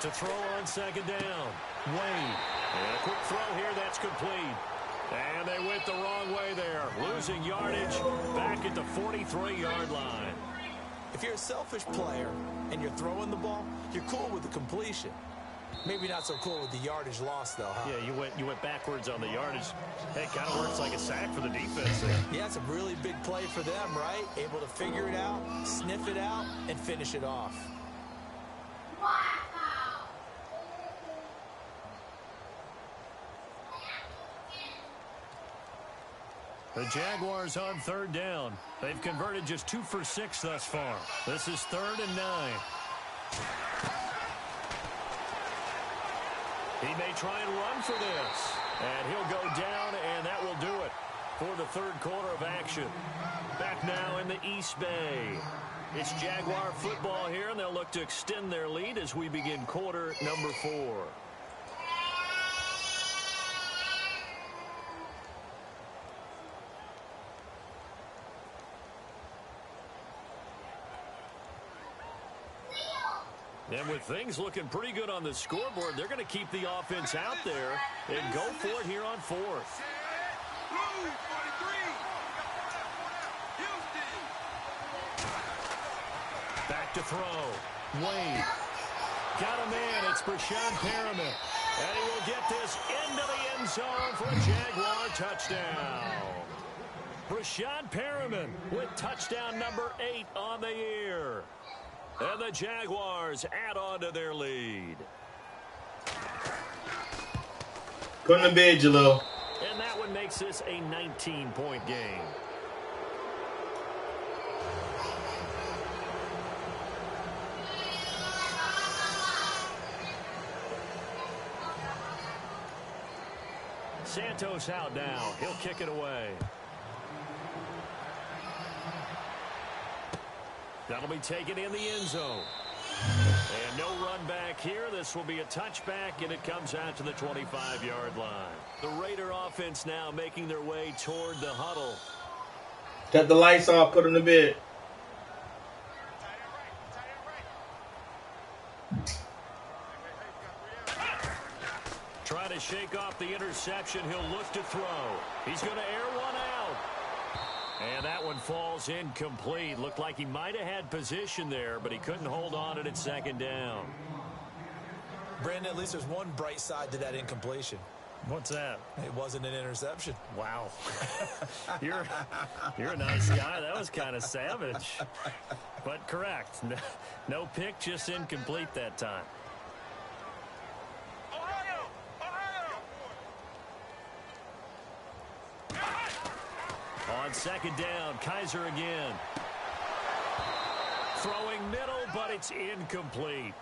To throw on second down. Wade. And a quick throw here. That's complete. And they went the wrong way there. Losing yardage back at the 43-yard line. If you're a selfish player and you're throwing the ball, you're cool with the completion. Maybe not so cool with the yardage loss, though, huh? Yeah, you went backwards on the yardage. Hey, kind of works like a sack for the defense there. Yeah, it's a really big play for them, right? Able to figure it out, sniff it out, and finish it off. The Jaguars on third down. They've converted just 2 for 6 thus far. This is 3rd and 9. He may try and run for this. And he'll go down, and that will do it for the third quarter of action. Back now in the East Bay. It's Jaguar football here, and they'll look to extend their lead as we begin quarter number 4. And with things looking pretty good on the scoreboard, they're going to keep the offense out there and go for it here on 4th. Back to throw. Wade. Got a man. It's Brashad Perriman. And he will get this into the end zone for a Jaguar touchdown. Brashad Perriman with touchdown number 8 on the year. And the Jaguars add on to their lead. Put in the bed, Jalil. And that one makes this a 19-point game. Santos out now. He'll kick it away. That'll be taken in the end zone. And no run back here. This will be a touchback, and it comes out to the 25-yard line. The Raider offense now making their way toward the huddle. Cut the lights off, put in the bed. Trying to shake off the interception. He'll look to throw. He's going to air one out. And that one falls incomplete. Looked like he might have had position there, but he couldn't hold on to it at 2nd down. Brandon, at least there's one bright side to that incompletion. What's that? It wasn't an interception. Wow. You're a nice guy. That was kind of savage. But correct. No pick, just incomplete that time. On 2nd down, Kaiser again. Throwing middle, but it's incomplete.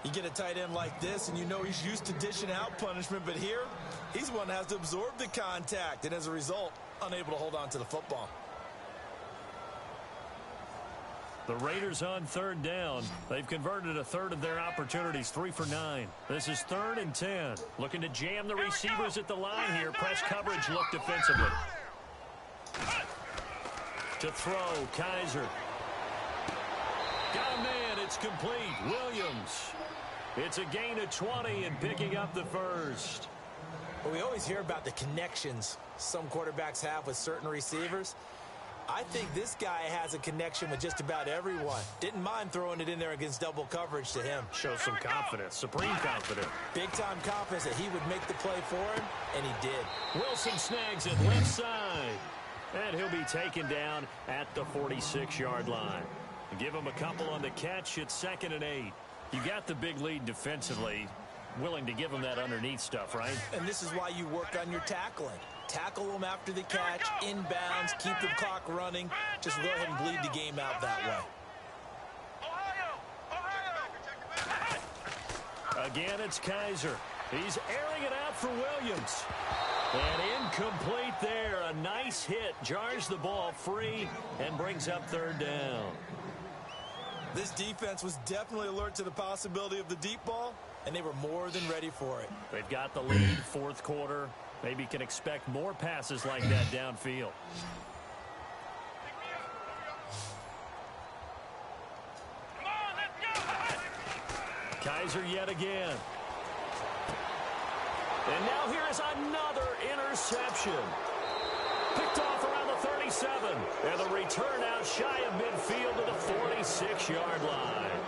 You get a tight end like this, and you know he's used to dishing out punishment, but here, he's one that has to absorb the contact, and as a result, unable to hold on to the football. The Raiders on 3rd down. They've converted a third of their opportunities, 3 for 9. This is 3rd and 10. Looking to jam the receivers at the line here. Press coverage look defensively. To throw, Kaiser. Got a man, it's complete. Williams. It's a gain of 20 and picking up the first. Well, we always hear about the connections some quarterbacks have with certain receivers. I think this guy has a connection with just about everyone. Didn't mind throwing it in there against double coverage to him. Shows some confidence, supreme confidence. Big-time confidence that he would make the play for him, and he did. Wilson snags it left side. And he'll be taken down at the 46-yard line. Give him a couple on the catch. It's 2nd and 8. You got the big lead defensively. Willing to give him that underneath stuff, right? And this is why you work on your tackling. Tackle them after the catch, inbounds, keep the clock running. Just go ahead and bleed the game out that way. Again, it's Kaiser. He's airing it out for Williams. And incomplete there. A nice hit. Jars the ball free and brings up 3rd down. This defense was definitely alert to the possibility of the deep ball, and they were more than ready for it. They've got the lead, 4th quarter. Maybe can expect more passes like that downfield. Kaiser yet again. And now here is another interception. Picked off around the 37. And the return out shy of midfield to the 46-yard line.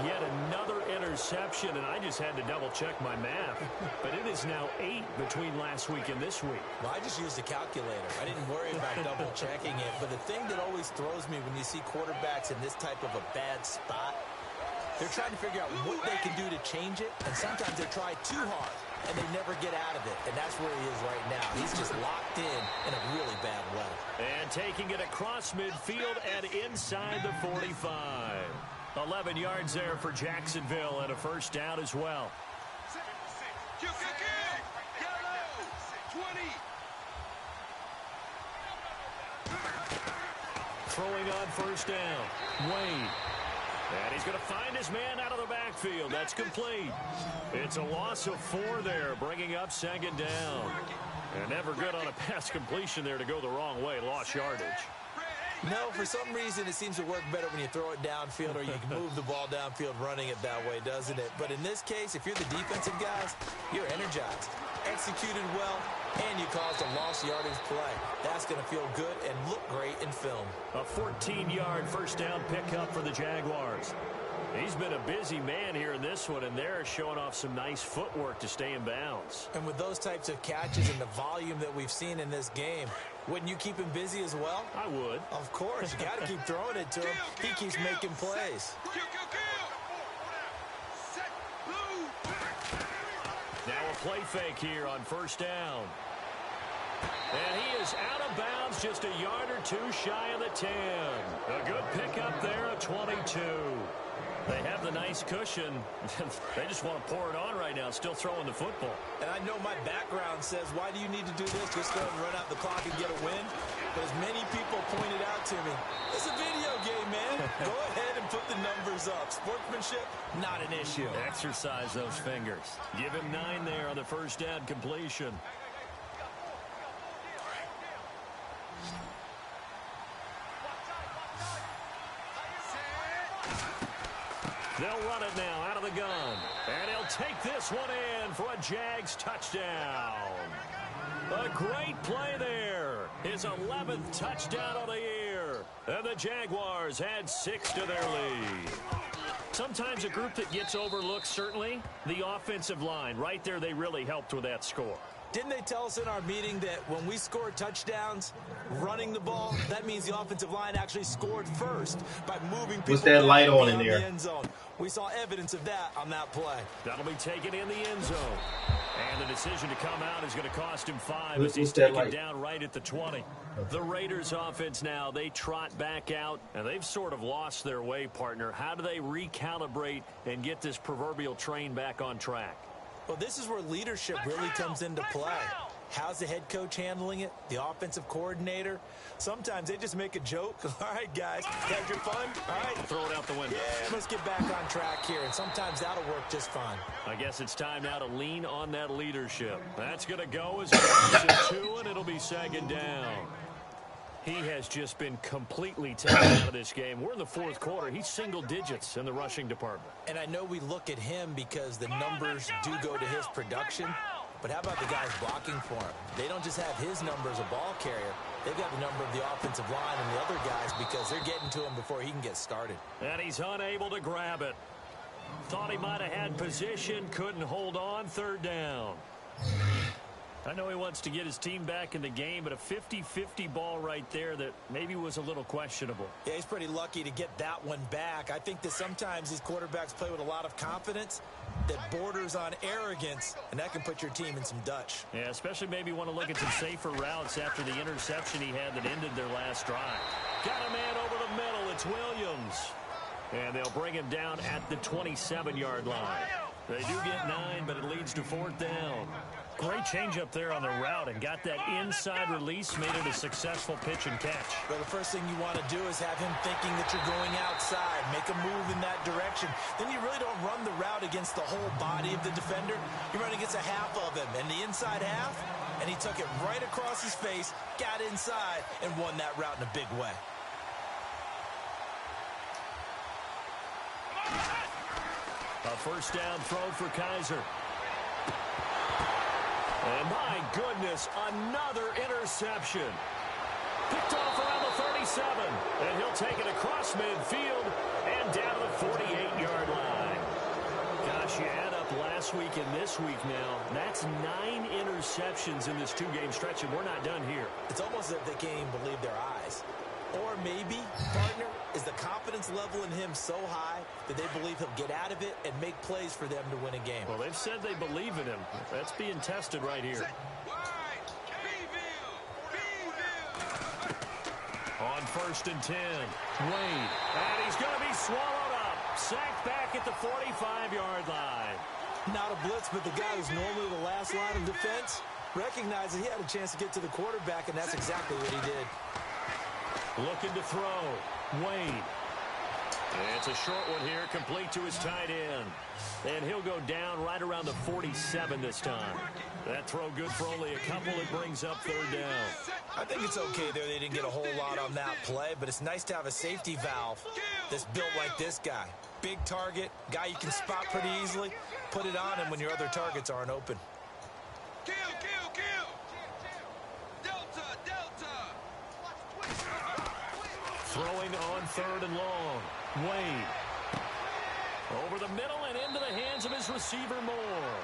Yet another interception, and I just had to double-check my math. But it is now 8 between last week and this week. Well, I just used a calculator. I didn't worry about double-checking it. But the thing that always throws me when you see quarterbacks in this type of a bad spot, they're trying to figure out what they can do to change it, and sometimes they try too hard. and they never get out of it. And that's where he is right now. He's just locked in a really bad way. And taking it across midfield and inside the 45. 11 yards there for Jacksonville and a first down as well. Throwing on first down, Wade. And he's going to find his man out of the backfield. That's complete. It's a loss of 4 there, bringing up second down. And never good on a pass completion there to go the wrong way. Lost yardage. No, for some reason it seems to work better when you throw it downfield or you can move the ball downfield running it that way, doesn't it? But in this case, if you're the defensive guys, you're energized, executed well, and you caused a lost yardage play. That's going to feel good and look great in film. A 14-yard first down pickup for the Jaguars. He's been a busy man here in this one, and they're showing off some nice footwork to stay in bounds. And with those types of catches and the volume that we've seen in this game, wouldn't you keep him busy as well? I would. Of course. You got to keep throwing it to him. He keeps making plays. Now a play fake here on first down. And he is out of bounds, just a yard or two shy of the 10. A good pickup there, a 22. They have the nice cushion. They just want to pour it on right now, still throwing the football. And I know my background says, why do you need to do this? Just go and run out the clock and get a win. But as many people pointed out to me, it's a video game, man. Go ahead and put the numbers up. Sportsmanship, not an issue. Exercise those fingers. Give him 9 there on the first down completion. They'll run it now out of the gun. And he'll take this one in for a Jags touchdown. A great play there. His 11th touchdown of the year. And the Jaguars add 6 to their lead. Sometimes a group that gets overlooked, certainly, the offensive line. Right there, they really helped with that score. Didn't they tell us in our meeting that when we score touchdowns running the ball, that means the offensive line actually scored first by moving people. What's that light on in there? The end zone. We saw evidence of that on that play. That'll be taken in the end zone. And the decision to come out is going to cost him 5 What's as he's that taken light? down right at the 20. The Raiders offense now, they trot back out, and they've sort of lost their way, partner. How do they recalibrate and get this proverbial train back on track? Well, this is where leadership really comes into play. How's the head coach handling it? The offensive coordinator? Sometimes they just make a joke. All right, guys, had your fun? All right. Throw it out the window. Yeah, let's get back on track here, and sometimes that'll work just fine. I guess it's time now to lean on that leadership. That's going to go as a 2, and it'll be second down. He has just been completely taken out of this game. We're in the 4th quarter. He's single digits in the rushing department. And I know we look at him because the numbers do go to his production, but how about the guys blocking for him? They don't just have his number as a ball carrier. They've got the number of the offensive line and the other guys because they're getting to him before he can get started. And he's unable to grab it. Thought he might have had position, couldn't hold on, 3rd down. I know he wants to get his team back in the game, but a 50-50 ball right there that maybe was a little questionable. Yeah, he's pretty lucky to get that one back. I think that sometimes these quarterbacks play with a lot of confidence that borders on arrogance, and that can put your team in some Dutch. Yeah, especially maybe want to look at some safer routes after the interception he had that ended their last drive. Got a man over the middle. It's Williams. And they'll bring him down at the 27-yard line. They do get 9, but it leads to 4th down. Great change up there on the route and got that inside release, made it a successful pitch and catch. Well, the first thing you want to do is have him thinking that you're going outside, make a move in that direction. Then you really don't run the route against the whole body of the defender. You run against a half of him, and the inside half, and he took it right across his face, got inside, and won that route in a big way. A first down throw for Kaiser. And my goodness, another interception. Picked off around the 37. And he'll take it across midfield and down to the 48-yard line. Gosh, you add up last week and this week now. That's 9 interceptions in this 2-game stretch, and we're not done here. It's almost as if they can't even believe their eyes. Or maybe, partner, is the confidence level in him so high that they believe he'll get out of it and make plays for them to win a game. Well, they've said they believe in him. That's being tested right here. On 1st and 10, Wade. And he's going to be swallowed up. Sacked back at the 45-yard line. Not a blitz, but the guy who's normally the last line of defense recognized that he had a chance to get to the quarterback, and that's exactly what he did. Looking to throw. Wade. It's a short one here, complete to his tight end. And he'll go down right around the 47 this time. That throw good for only a couple. It brings up 3rd down. I think it's okay there. They didn't get a whole lot on that play, but it's nice to have a safety valve that's built like this guy. Big target, guy you can spot pretty easily. Put it on him when your other targets aren't open. Kill. Delta. Throwing on 3rd and long. Wade. Over the middle and into the hands of his receiver Moore.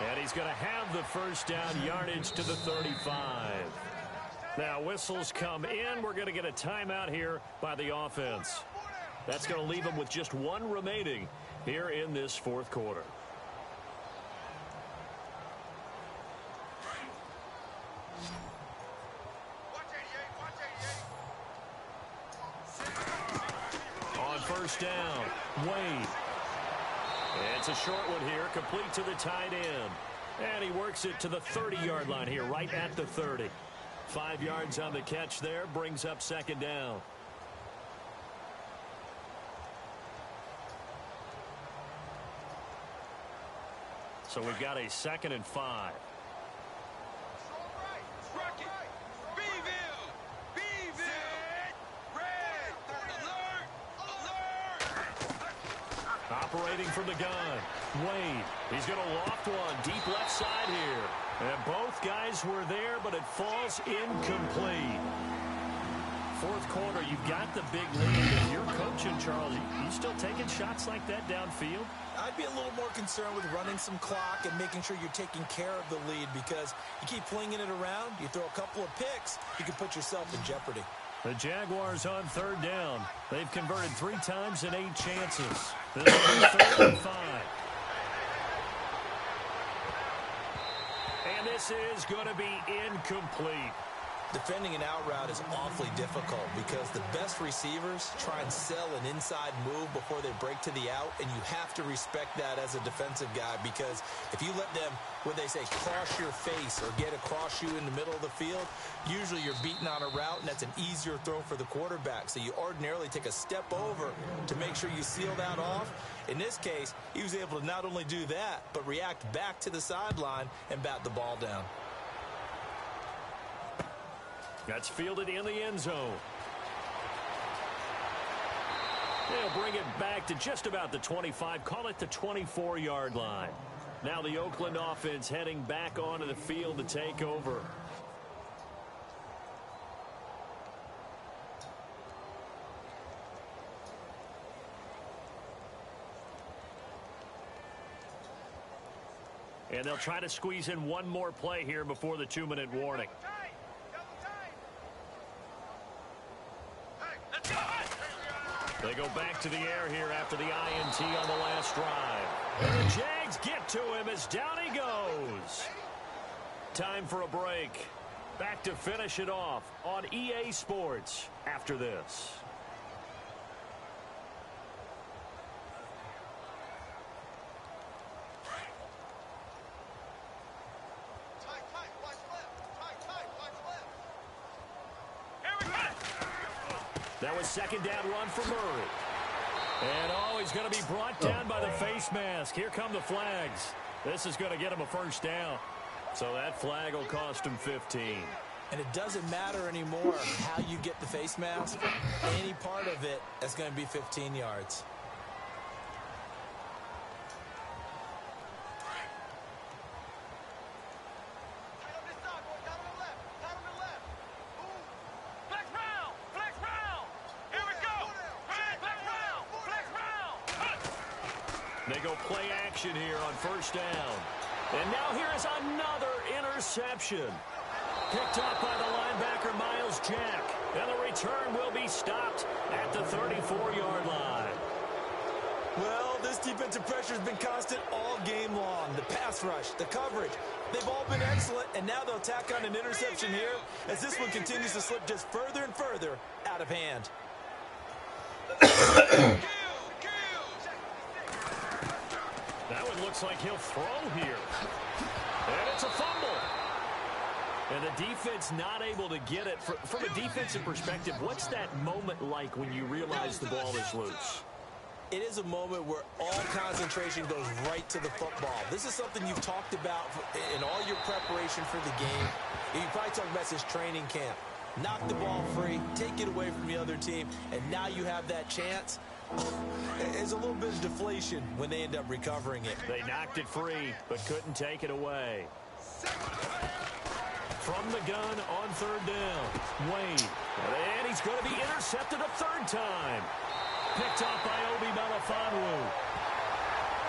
And he's going to have the 1st down, yardage to the 35. Now whistles come in. We're going to get a timeout here by the offense. That's going to leave them with just 1 remaining here in this 4th quarter. On 1st down, Wade. It's a short one here, complete to the tight end. And he works it to the 30-yard line here, right at the 30. 5 yards on the catch there, brings up 2nd down. So we've got a 2nd and 5. Operating from the gun, Wade. He's going to loft one deep left side here. And both guys were there, but it falls incomplete. 4th quarter, you've got the big lead. If you're coaching, Charles, you still taking shots like that downfield? I'd be a little more concerned with running some clock and making sure you're taking care of the lead, because you keep flinging it around, you throw a couple of picks, you can put yourself in jeopardy. The Jaguars on 3rd down. They've converted 3 times in 8 chances. This will be 3rd and 5. And this is going to be incomplete. Defending an out route is awfully difficult because the best receivers try and sell an inside move before they break to the out, and you have to respect that as a defensive guy, because if you let them, what they say, cross your face or get across you in the middle of the field, usually you're beating on a route, and that's an easier throw for the quarterback. So you ordinarily take a step over to make sure you seal that off. In this case, he was able to not only do that, but react back to the sideline and bat the ball down. That's fielded in the end zone. They'll bring it back to just about the 25, call it the 24-yard line. Now the Oakland offense heading back onto the field to take over. And they'll try to squeeze in one more play here before the 2-minute warning. They go back to the air here after the INT on the last drive. And the Jags get to him as down he goes. Time for a break. Back to finish it off on EA Sports after this. That was second down run for Murray. And, he's going to be brought down by the face mask. Here come the flags. This is going to get him a first down. So that flag will cost him 15. And it doesn't matter anymore how you get the face mask. Any part of it is going to be 15 yards. They go play action here on first down. And now here is another interception. Picked up by the linebacker, Miles Jack. And the return will be stopped at the 34-yard line. Well, this defensive pressure has been constant all game long. The pass rush, the coverage, they've all been excellent, and now they'll tack on an interception here as this one continues to slip just further and further out of hand. That one looks like he'll throw here. And it's a fumble. And the defense not able to get it. From a defensive perspective, what's that moment like when you realize the ball is loose? It is a moment where all concentration goes right to the football. This is something you've talked about in all your preparation for the game. You probably talked about this training camp. Knock the ball free, take it away from the other team, and now you have that chance. There's a little bit of deflation when they end up recovering it. They knocked it free, but couldn't take it away. From the gun on third down, Wade. And he's going to be intercepted a third time. Picked off by Obi Melifonwu.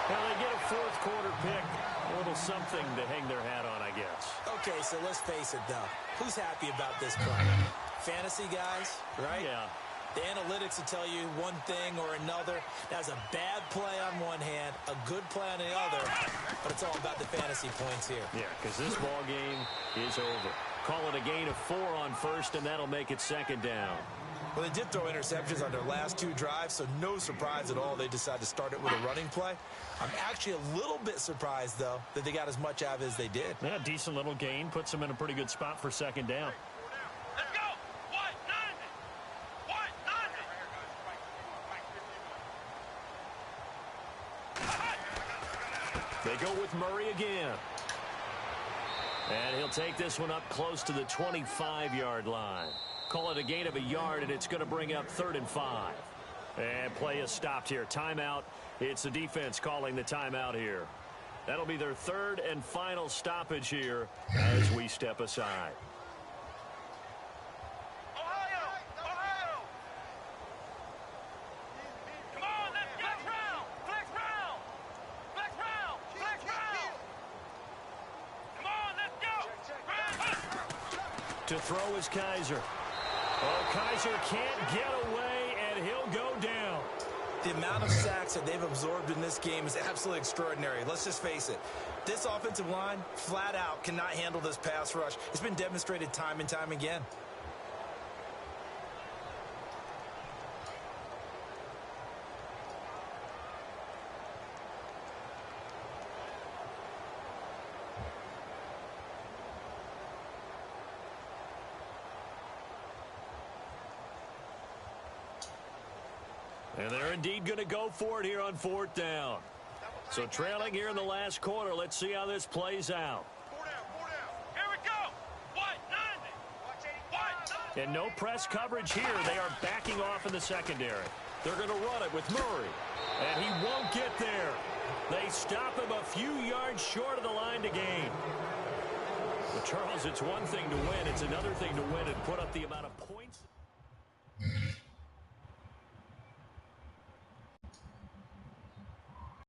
Now they get a fourth quarter pick. A little something to hang their hat on, I guess. Okay, so let's face it, though. Who's happy about this play? Fantasy guys, right? Yeah. The analytics will tell you one thing or another. That's a bad play on one hand, a good play on the other, but it's all about the fantasy points here. Yeah, because this ball game is over. Call it a gain of 4 on first, and that'll make it second down. Well, they did throw interceptions on their last 2 drives, so no surprise at all they decided to start it with a running play. I'm actually a little bit surprised, though, that they got as much out of it as they did. Yeah, decent little gain. Puts them in a pretty good spot for second down. Let's go. White, 90. They go with Murray again. And he'll take this one up close to the 25-yard line. Call it a gain of a yard, and it's going to bring up 3rd and 5. And play is stopped here. Timeout. It's the defense calling the timeout here. That'll be their 3rd and final stoppage here as we step aside. Ohio. Come on, let's flex round. Come on, let's go. To throw is Kaiser. Oh, Kaiser can't get away, and he'll go down. The amount of sacks that they've absorbed in this game is absolutely extraordinary. Let's just face it. This offensive line, flat out, cannot handle this pass rush. It's been demonstrated time and time again. And they're indeed going to go for it here on 4th down. So trailing here in the last quarter. Let's see how this plays out. 4 down. Here we go. White, 90. And no press coverage here. They are backing off in the secondary. They're going to run it with Murray. And he won't get there. They stop him a few yards short of the line to gain. But Charles, it's one thing to win. It's another thing to win and put up the amount of points.